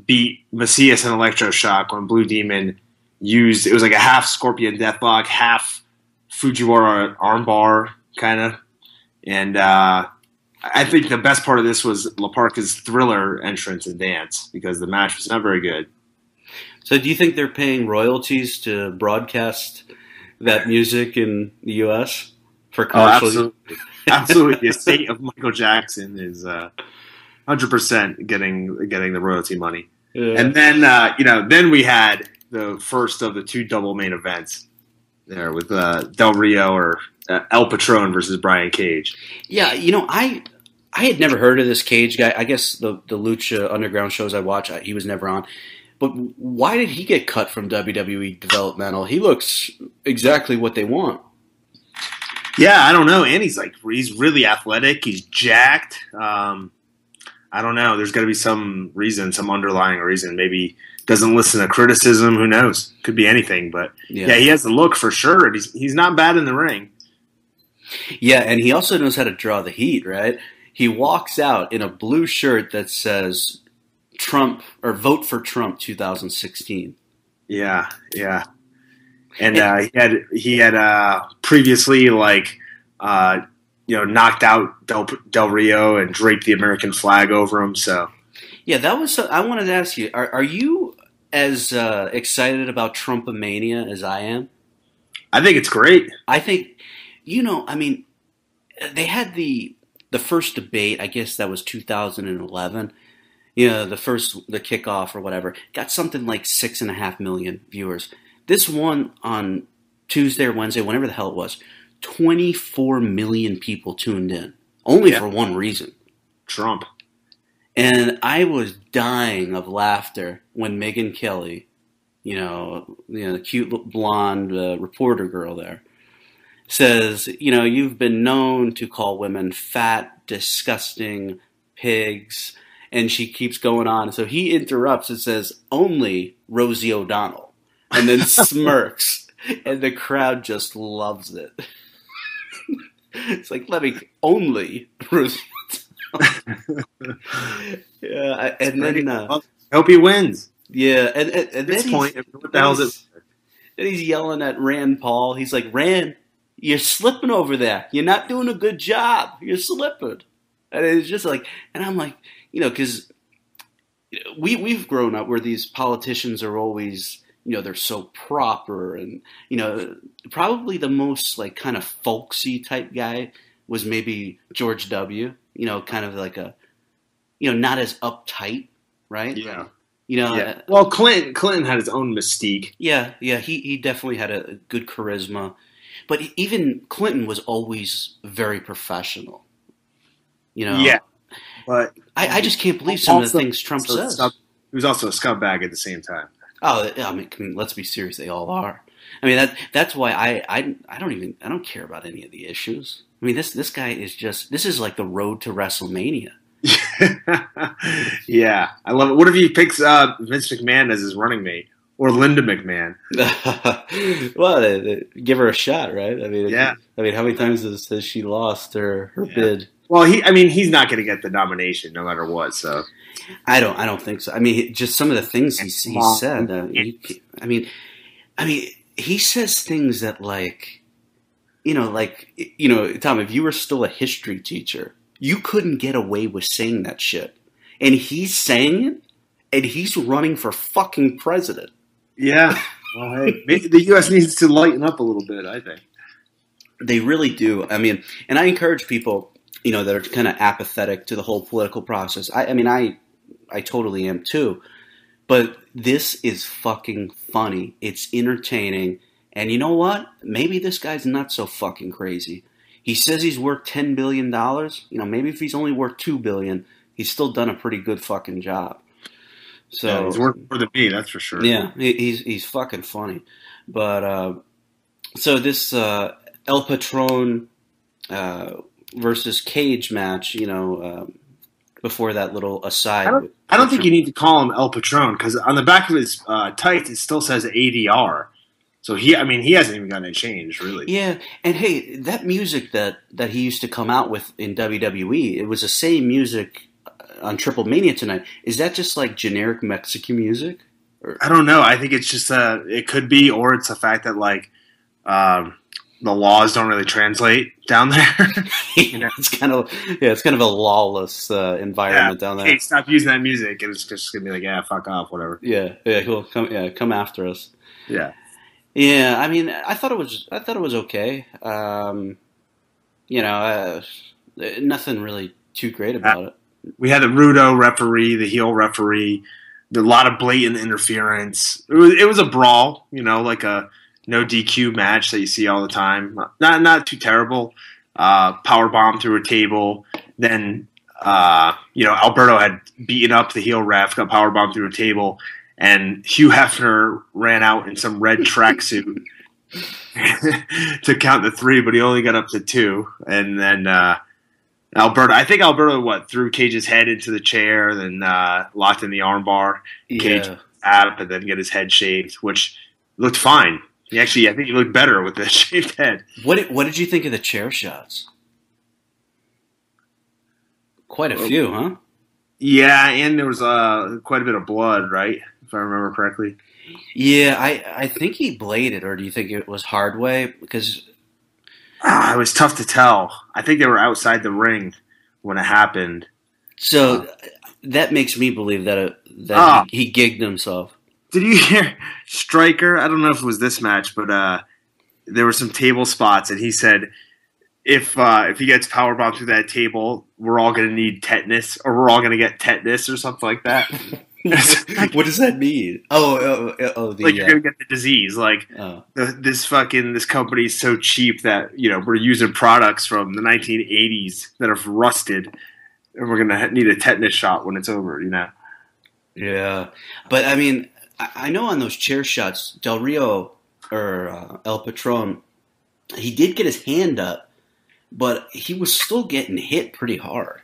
Speaker 3: beat Macias and Electroshock when Blue Demon used, it was like a half Scorpion Deathlock, half Fujiwara armbar kind of. And I think the best part of this was La Parka's Thriller entrance and dance, because the match was not very good.
Speaker 2: So do you think they're paying royalties to broadcast that music in the U.S. for commercial?
Speaker 3: Absolutely. Absolutely. The estate of Michael Jackson is 100% getting the royalty money. Yeah. And then, then we had the first of the 2 double main events there with Del Rio or El Patron versus Brian Cage.
Speaker 2: Yeah, I had never heard of this Cage guy. I guess the Lucha Underground shows I watch, he was never on. But why did he get cut from WWE Developmental? He looks exactly what they want.
Speaker 3: Yeah, I don't know. And he's really athletic. He's jacked. I don't know. There's got to be some reason, some underlying reason. Maybe doesn't listen to criticism. Who knows? Could be anything. But yeah he has the look for sure. He's not bad in the ring.
Speaker 2: Yeah, and he also knows how to draw the heat, right? He walks out in a blue shirt that says Trump or vote for Trump 2016.
Speaker 3: Yeah. And he had previously knocked out Del Rio and draped the American flag over him. So
Speaker 2: yeah, that was. I wanted to ask you: Are you as excited about Trumpomania as I am?
Speaker 3: I think it's great.
Speaker 2: I think, I mean, they had the first debate. I guess that was 2011. The kickoff or whatever got something like 6.5 million viewers. This one on Tuesday or Wednesday, whenever the hell it was, 24 million people tuned in, only for one reason:
Speaker 3: Trump.
Speaker 2: And I was dying of laughter when Megyn Kelly, the cute blonde reporter girl there, says, you've been known to call women fat, disgusting pigs, and she keeps going on. So he interrupts and says, only Rosie O'Donnell, and then smirks, and the crowd just loves it. It's like, only Rosie O'Donnell. Yeah, and then
Speaker 3: I hope he wins.
Speaker 2: Yeah, and
Speaker 3: at this point, what the hell is it?
Speaker 2: Then he's yelling at Rand Paul. He's like, Rand, you're slipping over there. You're not doing a good job. You're slipping. And it's just like, and I'm like, because we've grown up where these politicians are always, they're so proper, and probably the most like kind of folksy type guy was maybe George W. Kind of like a, not as uptight, right?
Speaker 3: Yeah.
Speaker 2: Yeah.
Speaker 3: Well, Clinton had his own mystique.
Speaker 2: Yeah. He definitely had a good charisma, but even Clinton was always very professional.
Speaker 3: Yeah. But
Speaker 2: I just can't believe some of the things Trump says.
Speaker 3: He was also a scumbag at the same time.
Speaker 2: Oh, I mean, let's be serious. They all are. I mean, that's why I don't care about any of the issues. I mean, this guy is this is like the road to WrestleMania.
Speaker 3: Yeah, I love it. What if he picks Vince McMahon as his running mate, or Linda McMahon?
Speaker 2: Well, give her a shot, right? I mean,
Speaker 3: yeah.
Speaker 2: I mean, how many times has she lost her bid?
Speaker 3: Well, he's not going to get the nomination no matter what. So
Speaker 2: I don't think so. I mean, just some of the things he said. I mean, he says things that Tom, if you were still a history teacher, you couldn't get away with saying that shit. And he's saying it, and he's running for fucking president.
Speaker 3: Yeah. Well, hey, maybe the U.S. needs to lighten up a little bit, I think.
Speaker 2: They really do. I mean, and I encourage people, that are kind of apathetic to the whole political process. I totally am too. But this is fucking funny. It's entertaining. And you know what? Maybe this guy's not so fucking crazy. He says he's worth $10 billion. Maybe if he's only worth $2 billion, he's still done a pretty good fucking job. So
Speaker 3: yeah, he's worth more than me, that's for sure.
Speaker 2: Yeah, he's fucking funny. But so this El Patron versus Cage match, before that little aside.
Speaker 3: I don't think you need to call him El Patron, because on the back of his tights it still says ADR. So he hasn't even gotten a change, really.
Speaker 2: Yeah, and hey, that music that he used to come out with in WWE, it was the same music on Triple Mania tonight. Is that just like generic Mexican music? Or?
Speaker 3: I don't know. I think it's just it could be, or it's the fact that the laws don't really translate down there.
Speaker 2: It's kind of a lawless environment down there.
Speaker 3: Hey, stop using that music, and it's just gonna be like, yeah, fuck off, whatever.
Speaker 2: Yeah, cool. Come after us.
Speaker 3: Yeah.
Speaker 2: Yeah, I mean, I thought it was okay. Nothing really too great about it.
Speaker 3: We had the Rudo referee, the heel referee, a lot of blatant interference. It was a brawl, like a no DQ match that you see all the time. Not too terrible. Power bomb through a table. Then Alberto had beaten up the heel ref, got power bomb through a table. And Hugh Hefner ran out in some red tracksuit to count the 3, but he only got up to 2. And then Alberto threw Cage's head into the chair, then locked in the armbar.
Speaker 2: Yeah.
Speaker 3: Cage up and then get his head shaved, which looked fine. I think he looked better with the shaved head.
Speaker 2: What did you think of the chair shots? Quite a few, huh?
Speaker 3: Yeah, and there was quite a bit of blood, right? If I remember correctly.
Speaker 2: Yeah, I think he bladed, or do you think it was hard way? Because
Speaker 3: It was tough to tell. I think they were outside the ring when it happened.
Speaker 2: So that makes me believe that he gigged himself.
Speaker 3: Did you hear Stryker? I don't know if it was this match, but there were some table spots, and he said if he gets powerbombed through that table, we're all going to need tetanus, or we're all going to get tetanus, or something like that.
Speaker 2: What does that mean? Like
Speaker 3: you're going to get the disease. Like this company is so cheap that we're using products from the 1980s that have rusted, and we're going to need a tetanus shot when it's over.
Speaker 2: Yeah, but I mean, I know on those chair shots, Del Rio or El Patron, he did get his hand up, but he was still getting hit pretty hard.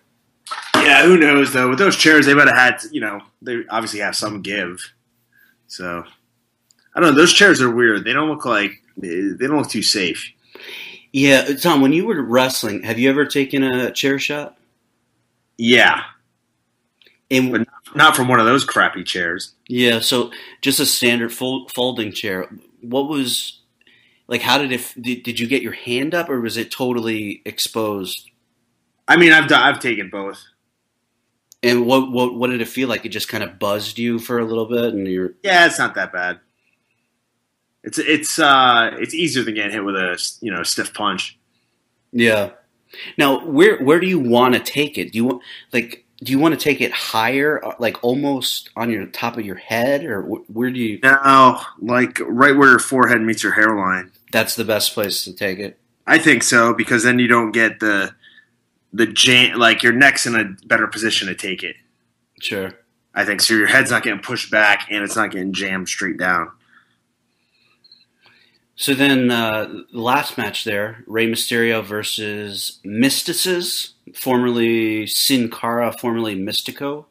Speaker 3: Yeah, who knows though? With those chairs, they might have had, they obviously have some give. So I don't know. Those chairs are weird. They don't look too safe.
Speaker 2: Yeah, Tom. When you were wrestling, have you ever taken a chair shot?
Speaker 3: Yeah, but not from one of those crappy chairs.
Speaker 2: Yeah, so just a standard folding chair. What was like? How did it? Did you get your hand up, or was it totally exposed?
Speaker 3: I mean, I've taken both.
Speaker 2: And what did it feel like? It just kind of buzzed you for a little bit, and you're.
Speaker 3: Yeah, it's not that bad. It's easier than getting hit with a stiff punch.
Speaker 2: Yeah. Now, where do you want to take it? Do you want to take it higher, like almost on your top of your head, or where do you?
Speaker 3: No, like right where your forehead meets your hairline.
Speaker 2: That's the best place to take it.
Speaker 3: I think so, because then you don't get the jam. Like your neck's in a better position to take it.
Speaker 2: Sure.
Speaker 3: I think so. Your head's not getting pushed back, and it's not getting jammed straight down.
Speaker 2: So then, the last match there, Rey Mysterio versus Mystices, formerly Sin Cara, formerly Mystico.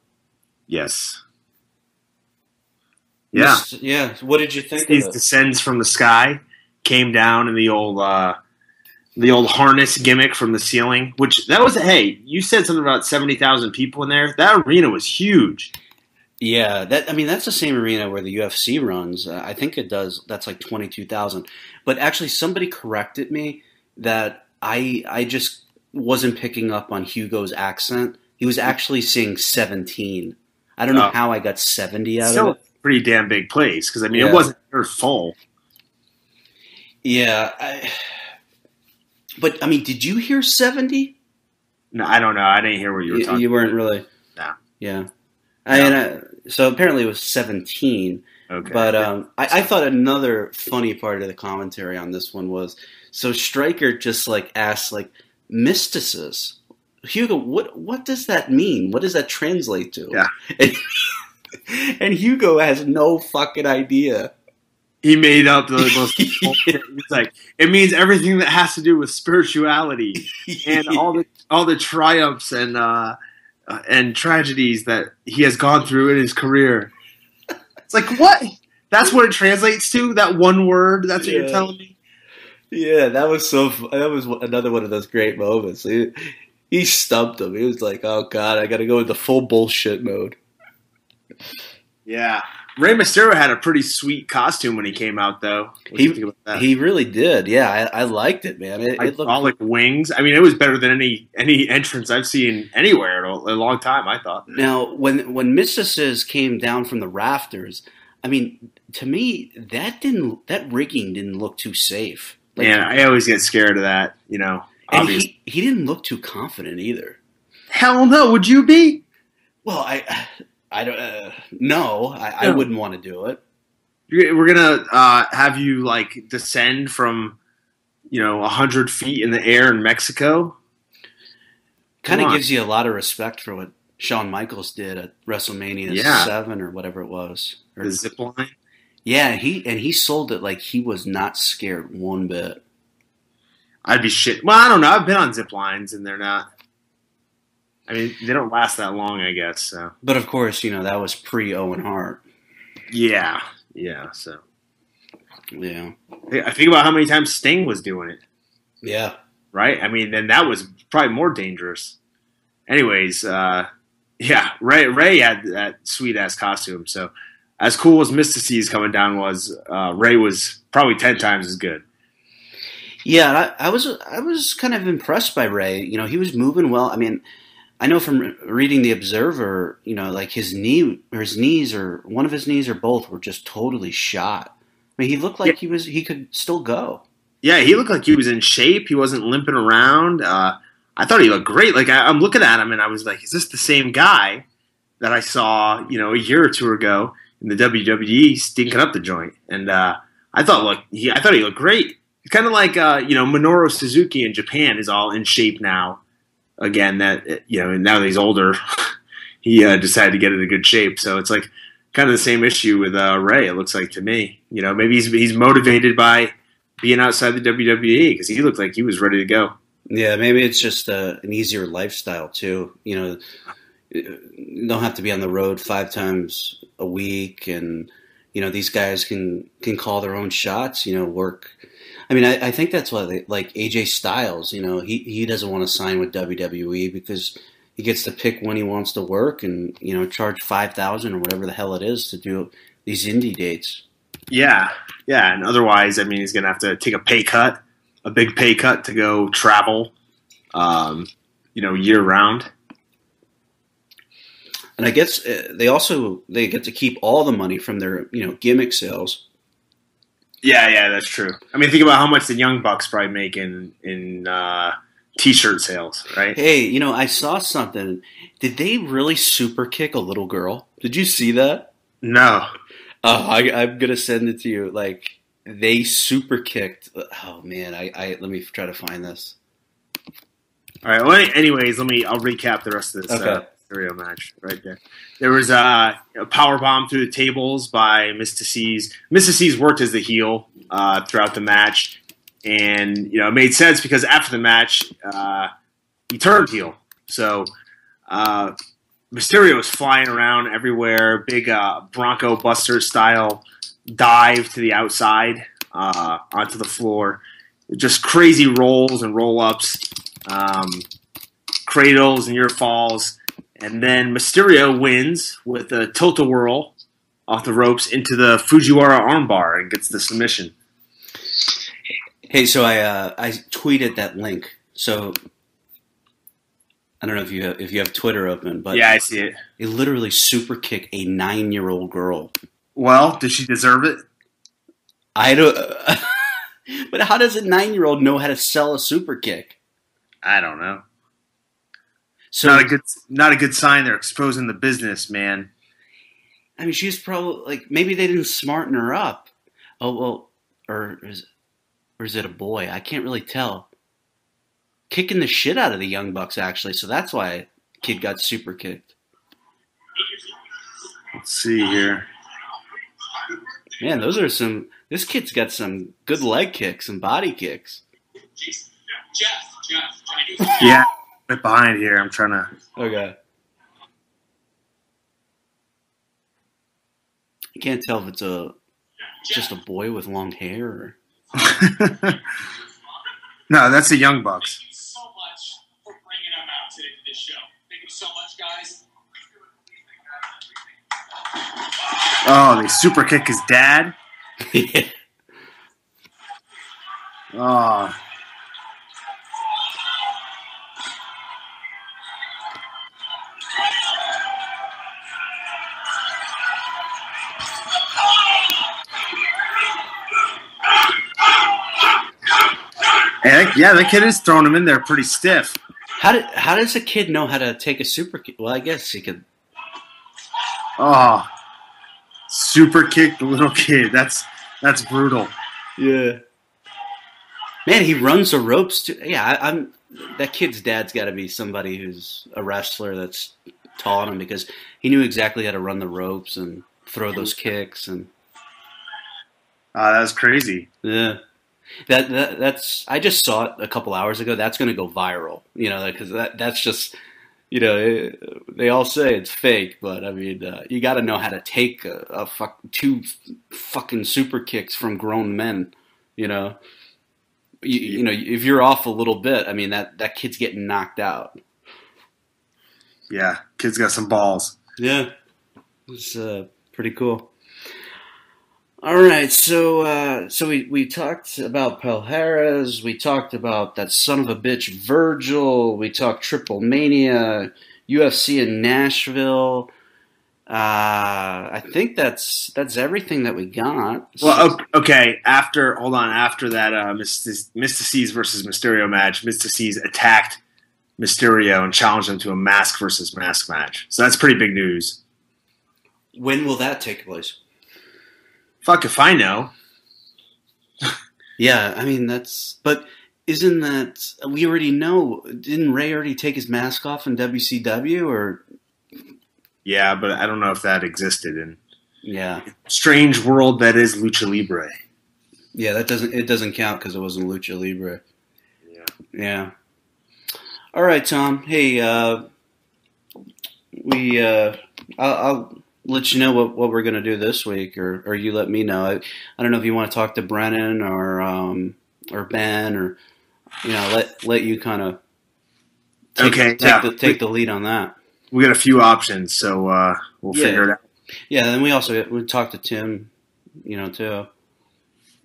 Speaker 3: Yes. Yeah.
Speaker 2: Yeah. What did you think
Speaker 3: He
Speaker 2: of it?
Speaker 3: descends from the sky, came down in the old harness gimmick from the ceiling, hey, you said something about 70,000 people in there. That arena was huge.
Speaker 2: Yeah, that's the same arena where the UFC runs. I think it does. That's like 22,000. But actually, somebody corrected me that I just wasn't picking up on Hugo's accent. He was actually saying 17. I don't know how I got 70 out of it.
Speaker 3: A pretty damn big place, because it wasn't full.
Speaker 2: Yeah, but did you hear 70?
Speaker 3: No, I don't know. I didn't hear what you were talking.
Speaker 2: You weren't really.
Speaker 3: No.
Speaker 2: Yeah.
Speaker 3: No.
Speaker 2: So apparently it was 17.
Speaker 3: Okay.
Speaker 2: But I thought another funny part of the commentary on this one was, so Stryker just asked mysticis. Hugo, what does that mean? What does that translate to?
Speaker 3: Yeah.
Speaker 2: And Hugo has no fucking idea.
Speaker 3: He made up those. He's like, it means everything that has to do with spirituality and all the triumphs and tragedies that he has gone through in his career. It's like, what? That's what it translates to? That one word? That's what you're telling me?
Speaker 2: Yeah, that was another one of those great moments. He stumped him. He was like, oh, God, I got to go with the full bullshit mode.
Speaker 3: Yeah. Rey Mysterio had a pretty sweet costume when he came out, though.
Speaker 2: He really did. Yeah, I liked it, man. It looked
Speaker 3: like wings. I mean, it was better than any entrance I've seen anywhere in a long time, I thought.
Speaker 2: Now, when Mysticis came down from the rafters, to me, that rigging didn't look too safe.
Speaker 3: Man, I always get scared of that,
Speaker 2: And he didn't look too confident either.
Speaker 3: Hell no, would you be?
Speaker 2: Well, I don't. No, I wouldn't want to do it.
Speaker 3: We're gonna have you descend from 100 feet in the air in Mexico.
Speaker 2: Kind of gives you a lot of respect for what Shawn Michaels did at WrestleMania 7 or whatever it was. Or
Speaker 3: the zip line. Yeah,
Speaker 2: he sold it like he was not scared one bit.
Speaker 3: I'd be shit. Well, I don't know. I've been on zip lines and they're not. They don't last that long, I guess. So.
Speaker 2: But of course, that was pre-Owen Hart.
Speaker 3: Yeah. So.
Speaker 2: Yeah.
Speaker 3: I think about how many times Sting was doing it.
Speaker 2: Yeah.
Speaker 3: Right? Then that was probably more dangerous. Anyways, Ray had that sweet-ass costume. So, as cool as Mystices coming down was, Ray was probably 10 times as good.
Speaker 2: Yeah, I was kind of impressed by Ray. You know, he was moving well. I mean, I know from reading the Observer, you know, like his knees or one of his knees or both were just totally shot. I mean, he looked
Speaker 3: Yeah,
Speaker 2: like he could still go.
Speaker 3: yeah, he looked like he was in shape. He wasn't limping around. I thought he looked great. Like I'm looking at him and I was like, is this the same guy that I saw, you know, a year or two ago in the WWE stinking up the joint? And I thought he looked great. It's kind of like you know, Minoru Suzuki in Japan is all in shape now. Again, that you know, now that he's older, he decided to get into good shape. So it's like kind of the same issue with Ray. It looks like to me, you know, maybe he's motivated by being outside the WWE because he looked like he was ready to go.
Speaker 2: Yeah, maybe it's just an easier lifestyle too. You know, you don't have to be on the road 5 times a week, and you know these guys can call their own shots. You know, work. I mean, I think that's why they like AJ Styles. You know, he doesn't want to sign with WWE because he gets to pick when he wants to work, and you know, charge 5,000 or whatever the hell it is to do these indie dates.
Speaker 3: Yeah, yeah, and otherwise, I mean, he's gonna have to take a pay cut, a big pay cut to go travel, you know, year round.
Speaker 2: And I guess they get to keep all the money from their gimmick sales.
Speaker 3: Yeah, that's true. I mean, think about how much the Young Bucks probably make in T-shirt sales, right?
Speaker 2: Hey, you know, I saw something. Did they really super kick a little girl? Did you see that?
Speaker 3: No.
Speaker 2: I'm gonna send it to you. Like they super kicked. Oh man, I let me try to find this.
Speaker 3: All right. Well, anyways, I'll recap the rest of this Mysterio match right there. There was a power bomb through the tables by Mr. C's. Mr. C's worked as the heel throughout the match, and you know it made sense because after the match he turned heel. So Mysterio was flying around everywhere, big Bronco Buster style dive to the outside onto the floor, just crazy rolls and roll ups. Cradles and near falls, and then Mysterio wins with a tilt-a-whirl off the ropes into the Fujiwara armbar and gets the submission.
Speaker 2: Hey, so I tweeted that link. So I don't know if you have Twitter open, but
Speaker 3: yeah, I see it.
Speaker 2: It literally super kicked a 9-year-old girl.
Speaker 3: Well, did she deserve it?
Speaker 2: I don't. But how does a 9-year-old know how to sell a super kick?
Speaker 3: I don't know.
Speaker 2: So
Speaker 3: not a good sign. They're exposing the business, man.
Speaker 2: I mean, she's probably like maybe they didn't smarten her up. Oh well, or is it a boy? I can't really tell. Kicking the shit out of the Young Bucks actually, so that's why kid got super kicked.
Speaker 3: Let's see here.
Speaker 2: Man, this kid's got some good leg kicks and body kicks.
Speaker 3: Yeah, right behind here. I'm trying to.
Speaker 2: Okay. I can't tell if it's just a boy with long hair. Or...
Speaker 3: No, that's the Young Bucks.
Speaker 4: Thank you so much for bringing them out today to this show. Thank you so much, guys.
Speaker 3: Oh, they super kick his dad.
Speaker 2: Yeah.
Speaker 3: Oh. And yeah, that kid is throwing him in there pretty stiff.
Speaker 2: How does a kid know how to take a super kick? Well, I guess he could.
Speaker 3: Oh, super kick the little kid. That's brutal.
Speaker 2: Yeah. Man, he runs the ropes too. Yeah, that kid's dad's got to be somebody who's a wrestler that's taught him because he knew exactly how to run the ropes and throw those kicks and.
Speaker 3: That was crazy.
Speaker 2: Yeah. That's I just saw it a couple hours ago. That's going to go viral, you know, because that's just, you know, they all say it's fake, but I mean, you got to know how to take two fucking super kicks from grown men, you know. You know, if you're off a little bit, I mean, that kid's getting knocked out.
Speaker 3: Yeah, kid's got some balls.
Speaker 2: Yeah, it's pretty cool. All right, so we talked about Palhares, we talked about that son of a bitch Virgil, we talked Triple Mania, UFC in Nashville. I think that's everything that we got.
Speaker 3: Well, okay. After that, Mr. C's versus Mysterio match, Mr. C's attacked Mysterio and challenged him to a mask versus mask match. So that's pretty big news.
Speaker 2: When will that take place?
Speaker 3: Fuck if I know.
Speaker 2: Yeah, I mean but isn't that we already know? Didn't Ray already take his mask off in WCW or?
Speaker 3: Yeah, but I don't know if that existed in
Speaker 2: strange
Speaker 3: world that is Lucha Libre.
Speaker 2: Yeah, it doesn't count because it wasn't Lucha Libre. Yeah. All right, Tom. Hey, I'll let you know what we're gonna do this week, or you let me know. I don't know if you want to talk to Brennan or Ben, or let you kind of take the lead on that.
Speaker 3: We got a few options, so we'll figure it out.
Speaker 2: Yeah, then we talk to Tim, too.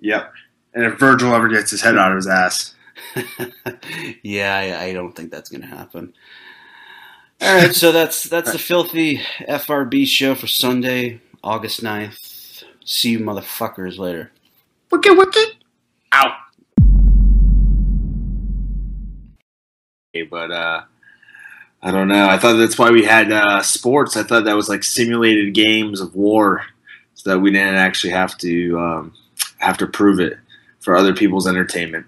Speaker 3: Yep. And if Virgil ever gets his head out of his ass.
Speaker 2: Yeah, I don't think that's going to happen. All right, so that's the Filthy FRB show for Sunday, August 9th. See you motherfuckers later.
Speaker 3: Wiki. Ow. But, I don't know. I thought that's why we had sports. I thought that was like simulated games of war so that we didn't actually have to prove it for other people's entertainment.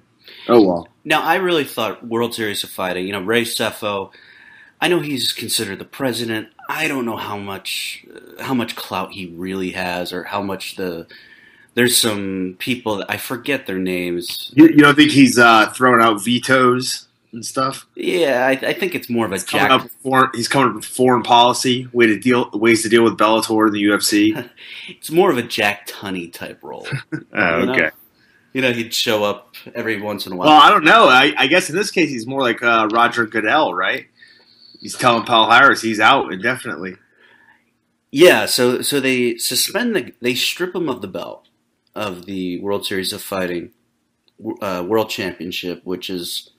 Speaker 3: Oh, well.
Speaker 2: Now, I really thought World Series of Fighting, Ray Sefo, I know he's considered the president. I don't know how much clout he really has, or how much there's some people that I forget their names.
Speaker 3: You don't think he's throwing out vetoes and stuff?
Speaker 2: Yeah, I think it's more of a
Speaker 3: he's coming up with foreign policy, ways to deal with Bellator and the UFC.
Speaker 2: It's more of a Jack Tunney type role.
Speaker 3: Okay.
Speaker 2: He'd show up every once in a while.
Speaker 3: Well, I don't know. I guess in this case he's more like Roger Goodell, right? He's telling Palhares he's out indefinitely.
Speaker 2: Yeah, so they they strip him of the belt of the World Series of Fighting World Championship, which is,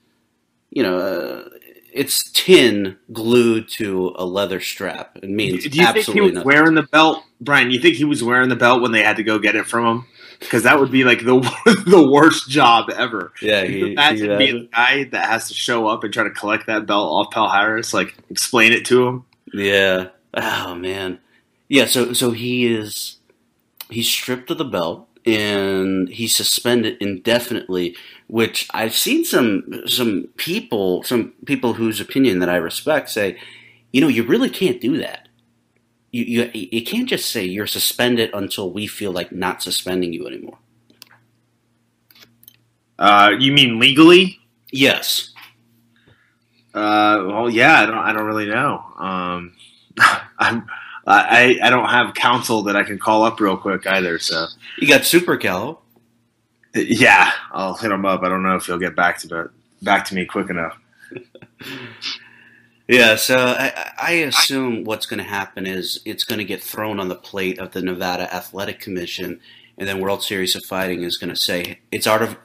Speaker 2: it's tin glued to a leather strap. It means
Speaker 3: do you think he was wearing the belt, Brian? You think he was wearing the belt when they had to go get it from him? Because that would be like the worst job ever.
Speaker 2: Yeah,
Speaker 3: imagine being the guy that has to show up and try to collect that belt off Palhares, like explain it to him.
Speaker 2: Yeah. Oh man. Yeah. So he's stripped of the belt and he's suspended indefinitely. Which I've seen some people whose opinion that I respect say, you really can't do that. You can't just say you're suspended until we feel like not suspending you anymore.
Speaker 3: You mean legally?
Speaker 2: Yes.
Speaker 3: Well, yeah. I don't really know. I don't have counsel that I can call up real quick either. So
Speaker 2: you got Super Cal.
Speaker 3: Yeah, I'll hit him up. I don't know if he'll get back to me quick enough.
Speaker 2: Yeah, so I assume what's going to happen is it's going to get thrown on the plate of the Nevada Athletic Commission, and then World Series of Fighting is going to say it's out of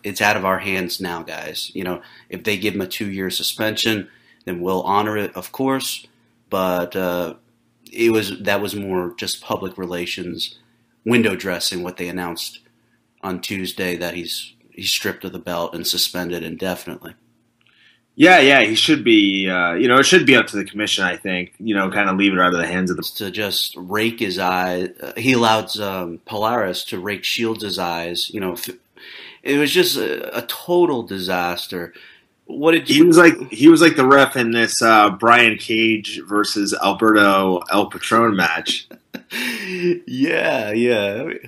Speaker 2: our hands now, guys. If they give him a 2-year suspension, then we'll honor it, of course. But that was more just public relations, window dressing. What they announced on Tuesday, that he's stripped of the belt and suspended indefinitely.
Speaker 3: Yeah, he should be. It should be up to the commission, I think. Kind of leave it out of the hands of
Speaker 2: to just rake his eye. He allowed Palhares to rake Shields' eyes. It was just a total disaster. What did you?
Speaker 3: He was like the ref in this Brian Cage versus Alberto El Patron match.
Speaker 2: Yeah.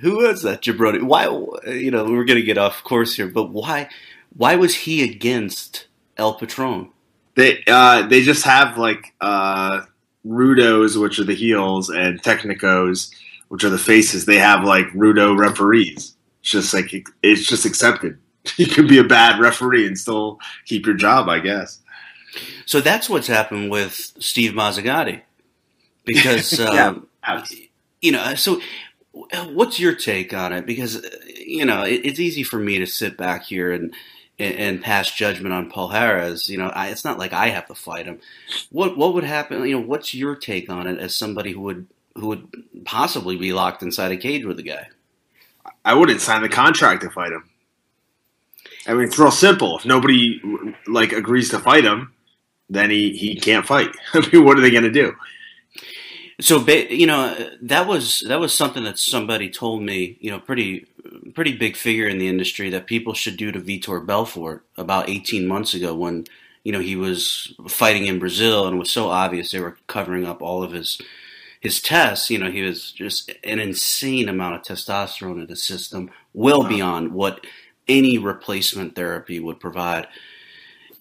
Speaker 2: Who was that jabroni? Why? We're gonna get off course here, but why? Why was he against El Patron?
Speaker 3: They just have like Rudos, which are the heels, and Technicos, which are the faces. They have like Rudo referees. It's just accepted. You can be a bad referee and still keep your job, I guess.
Speaker 2: So that's what's happened with Steve Mazzagatti, because so What's your take on it? Because it's easy for me to sit back here and pass judgment on Palhares. It's not like I have to fight him. What would happen? What's your take on it as somebody who would possibly be locked inside a cage with a guy?
Speaker 3: I wouldn't sign the contract to fight him. I mean, it's real simple. If nobody agrees to fight him, then he can't fight. I mean, what are they going to do?
Speaker 2: So, that was something that somebody told me, pretty big figure in the industry, that people should do to Vitor Belfort about 18 months ago when, he was fighting in Brazil and it was so obvious they were covering up all of his tests. He was just an insane amount of testosterone in his system, well beyond what any replacement therapy would provide.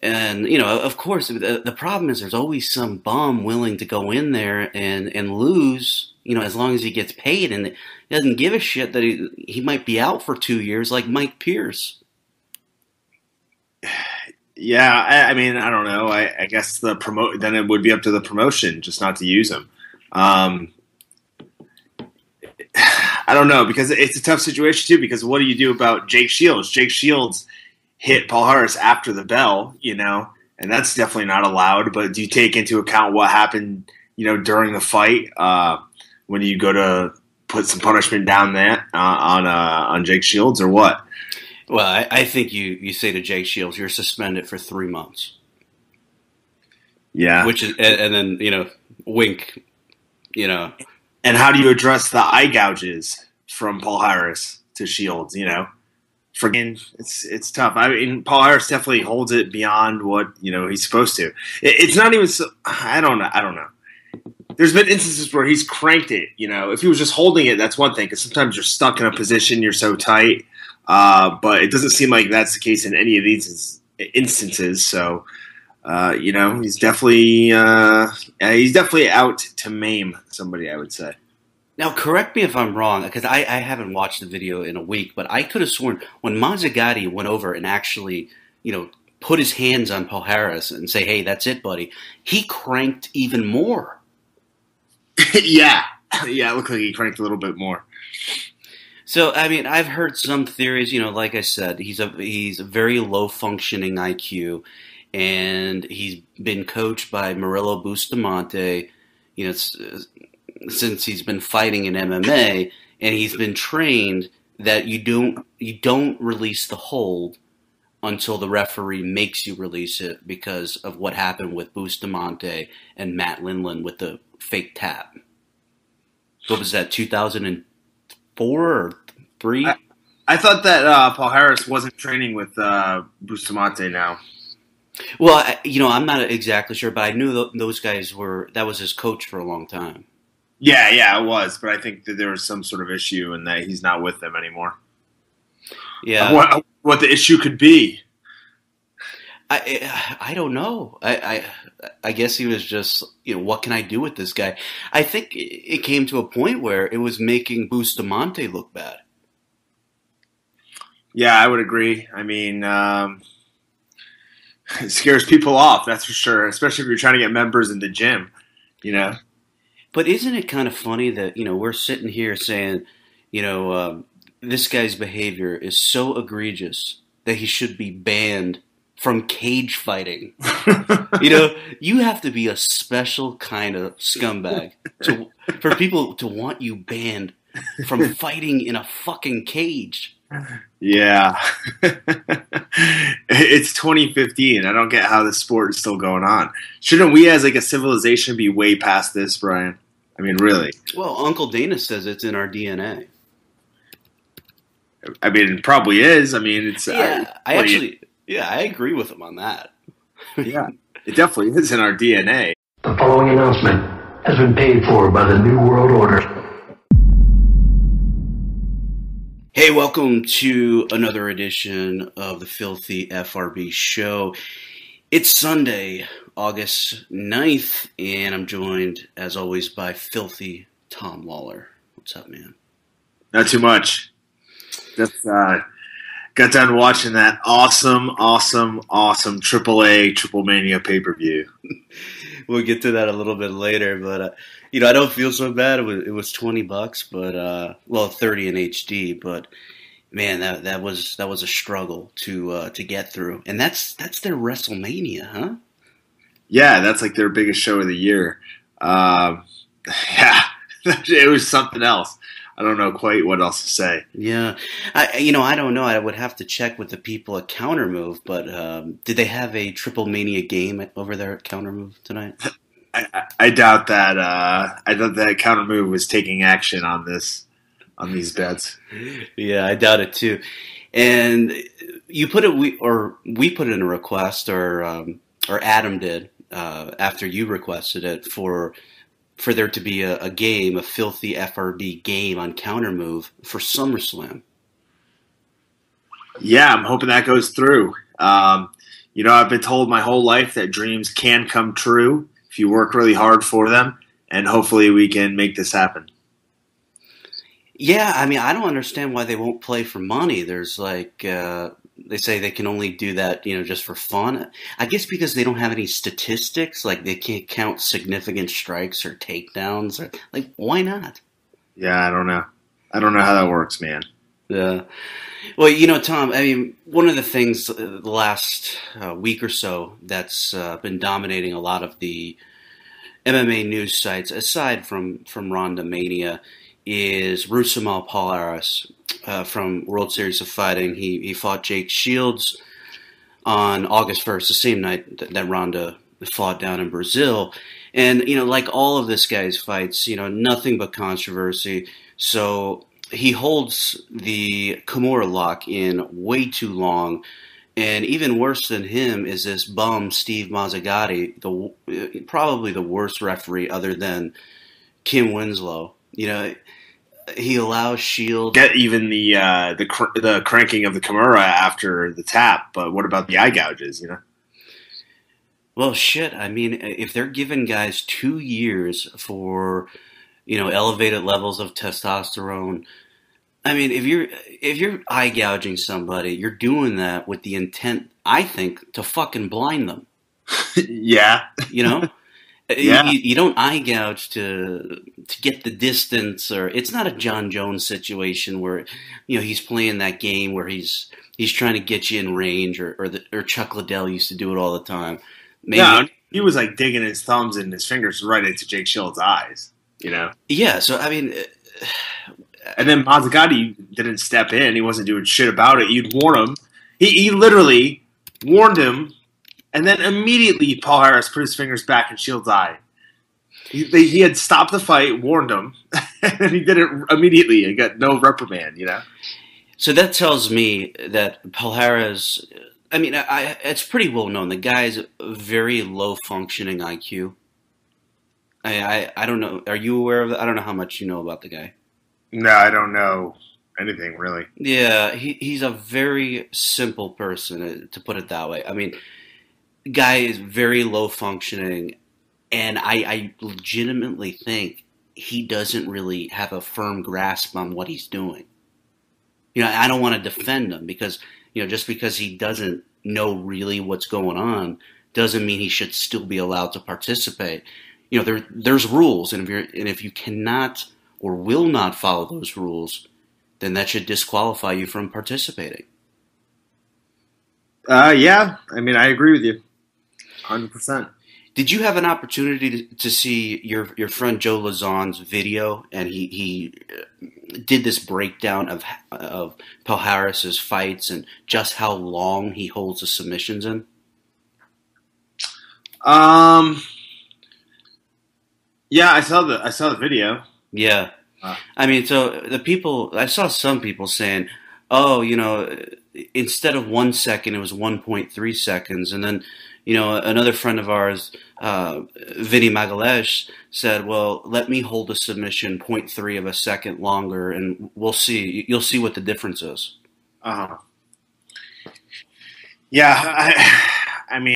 Speaker 2: And, of course, the problem is there's always some bum willing to go in there and lose, as long as he gets paid. And he doesn't give a shit that he might be out for 2 years like Mike Pierce.
Speaker 3: Yeah, I mean, I don't know. I guess then it would be up to the promotion just not to use him. I don't know, because it's a tough situation, too, because what do you do about Jake Shields? Jake Shields hit Palhares after the bell, and that's definitely not allowed. But do you take into account what happened, during the fight when you go to put some punishment down there on Jake Shields, or what?
Speaker 2: Well, I think you say to Jake Shields, you're suspended for 3 months.
Speaker 3: Yeah.
Speaker 2: Which is, and then, wink,
Speaker 3: And how do you address the eye gouges from Palhares to Shields, It's tough. I mean, Palhares definitely holds it beyond what he's supposed to. It's not even. I don't know. There's been instances where he's cranked it. If he was just holding it, that's one thing. Because sometimes you're stuck in a position, you're so tight. But it doesn't seem like that's the case in any of these instances. So, he's definitely out to maim somebody, I would say.
Speaker 2: Now, correct me if I'm wrong, because I haven't watched the video in a week, but I could have sworn when Mazzagatti went over and actually, put his hands on Palhares and say, hey, that's it, buddy, he cranked even more.
Speaker 3: Yeah, it looked like he cranked a little bit more.
Speaker 2: So, I mean, I've heard some theories, like I said, he's a very low-functioning IQ, and he's been coached by Murillo Bustamante, since he's been fighting in MMA, and he's been trained that you don't release the hold until the referee makes you release it because of what happened with Bustamante and Matt Lindland with the fake tap. What was that, 2004 or 3?
Speaker 3: I thought that Palhares wasn't training with Bustamante now.
Speaker 2: Well, I'm not exactly sure, but I knew those guys that was his coach for a long time.
Speaker 3: Yeah, it was, but I think that there was some sort of issue and that he's not with them anymore.
Speaker 2: Yeah,
Speaker 3: what the issue could be?
Speaker 2: I don't know. I guess he was just, what can I do with this guy? I think it came to a point where it was making Bustamante look bad.
Speaker 3: Yeah, I would agree. I mean, it scares people off, that's for sure, especially if you're trying to get members in the gym,
Speaker 2: But isn't it kind of funny that, we're sitting here saying, this guy's behavior is so egregious that he should be banned from cage fighting. You have to be a special kind of scumbag for people to want you banned from fighting in a fucking cage.
Speaker 3: Yeah. It's 2015. I don't get how this sport is still going on. Shouldn't we as a civilization be way past this, Brian? I mean, really.
Speaker 2: Well, Uncle Dana says it's in our DNA.
Speaker 3: I mean, it probably is. I mean, it's...
Speaker 2: Yeah, I agree with him on that.
Speaker 3: Yeah, it definitely is in our DNA.
Speaker 1: The following announcement has been paid for by the New World Order.
Speaker 2: Hey, welcome to another edition of the Filthy FRB Show. It's Sunday, August 9th, and I'm joined, as always, by Filthy Tom Lawlor. What's up, man?
Speaker 3: Not too much. Just got done watching that awesome AAA Triple Mania pay-per-view.
Speaker 2: we'll get to that a little bit later. But I don't feel so bad. It was $20, but well, 30 in HD. But man, that was a struggle to get through, and that's their WrestleMania, huh?
Speaker 3: Yeah, that's like their biggest show of the year. Yeah, it was something else. I don't know quite what else to say.
Speaker 2: Yeah, I don't know. I would have to check with the people at Countermove, but did they have a Triple Mania game over there at Countermove tonight?
Speaker 3: I doubt that. I doubt that Countermove was taking action on these bets.
Speaker 2: Yeah, I doubt it too. And you put it, we put in a request, or Adam did after you requested it for there to be a game, a Filthy FRB game on Countermove for SummerSlam.
Speaker 3: Yeah, I'm hoping that goes through. I've been told my whole life that dreams can come true if you work really hard for them, and hopefully we can make this happen.
Speaker 2: Yeah, I mean, I don't understand why they won't play for money. There's they say they can only do that, just for fun. I guess because they don't have any statistics, like they can't count significant strikes or takedowns. Or, like, why not?
Speaker 3: Yeah, I don't know. I don't know how that works, man.
Speaker 2: Yeah. Well, Tom, I mean, one of the things the last week or so that's been dominating a lot of the MMA news sites, aside from Ronda Mania, is Rousimar Palhares from World Series of Fighting. He fought Jake Shields on August 1st, the same night that Ronda fought down in Brazil. And, like all of this guy's fights, nothing but controversy. So he holds the Kimura lock in way too long. And even worse than him is this bum, Steve Mazzagatti, probably the worst referee other than Kim Winslow. He allows Shield
Speaker 3: get even the cranking of the Kimura after the tap, but what about the eye gouges?
Speaker 2: Well, shit. I mean, if they're giving guys 2 years for elevated levels of testosterone, I mean, if you're eye gouging somebody, you're doing that with the intent, I think, to fucking blind them.
Speaker 3: Yeah. Yeah.
Speaker 2: You don't eye gouge to get the distance, or it's not a John Jones situation where he's playing that game where he's trying to get you in range, or Chuck Liddell used to do it all the time. Maybe,
Speaker 3: yeah, he was like digging his thumbs and his fingers right into Jake Shields' eyes.
Speaker 2: Yeah, so I mean,
Speaker 3: and then Mazzagatti didn't step in. He wasn't doing shit about it. You'd warn him. He literally warned him. And then immediately, Palhares put his fingers back in Shields' eye. He had stopped the fight, warned him, and he did it immediately. He got no reprimand,
Speaker 2: So that tells me that Palhares, I mean, it's pretty well known. The guy's a very low functioning IQ. I don't know. Are you aware of that? I don't know how much you know about the guy.
Speaker 3: No, I don't know anything, really.
Speaker 2: Yeah, he's a very simple person, to put it that way. I mean, guy is very low functioning, and I legitimately think he doesn't really have a firm grasp on what he's doing. I don't want to defend him because, just because he doesn't know really what's going on doesn't mean he should still be allowed to participate. There's rules, and if you cannot or will not follow those rules, then that should disqualify you from participating.
Speaker 3: Yeah, I mean, I agree with you. 100%.
Speaker 2: Did you have an opportunity to see your friend Joe Lazon's video? And he did this breakdown of Palhares' fights and just how long he holds the submissions in?
Speaker 3: Yeah, I saw the video.
Speaker 2: Yeah. I mean, so I saw some people saying, oh, instead of 1 second, it was 1.3 seconds. And then, another friend of ours, Vinny Magalesh, said, well, let me hold a submission 0.3 of a second longer, and we'll see. You'll see what the difference is.
Speaker 3: Uh-huh. Yeah, I mean,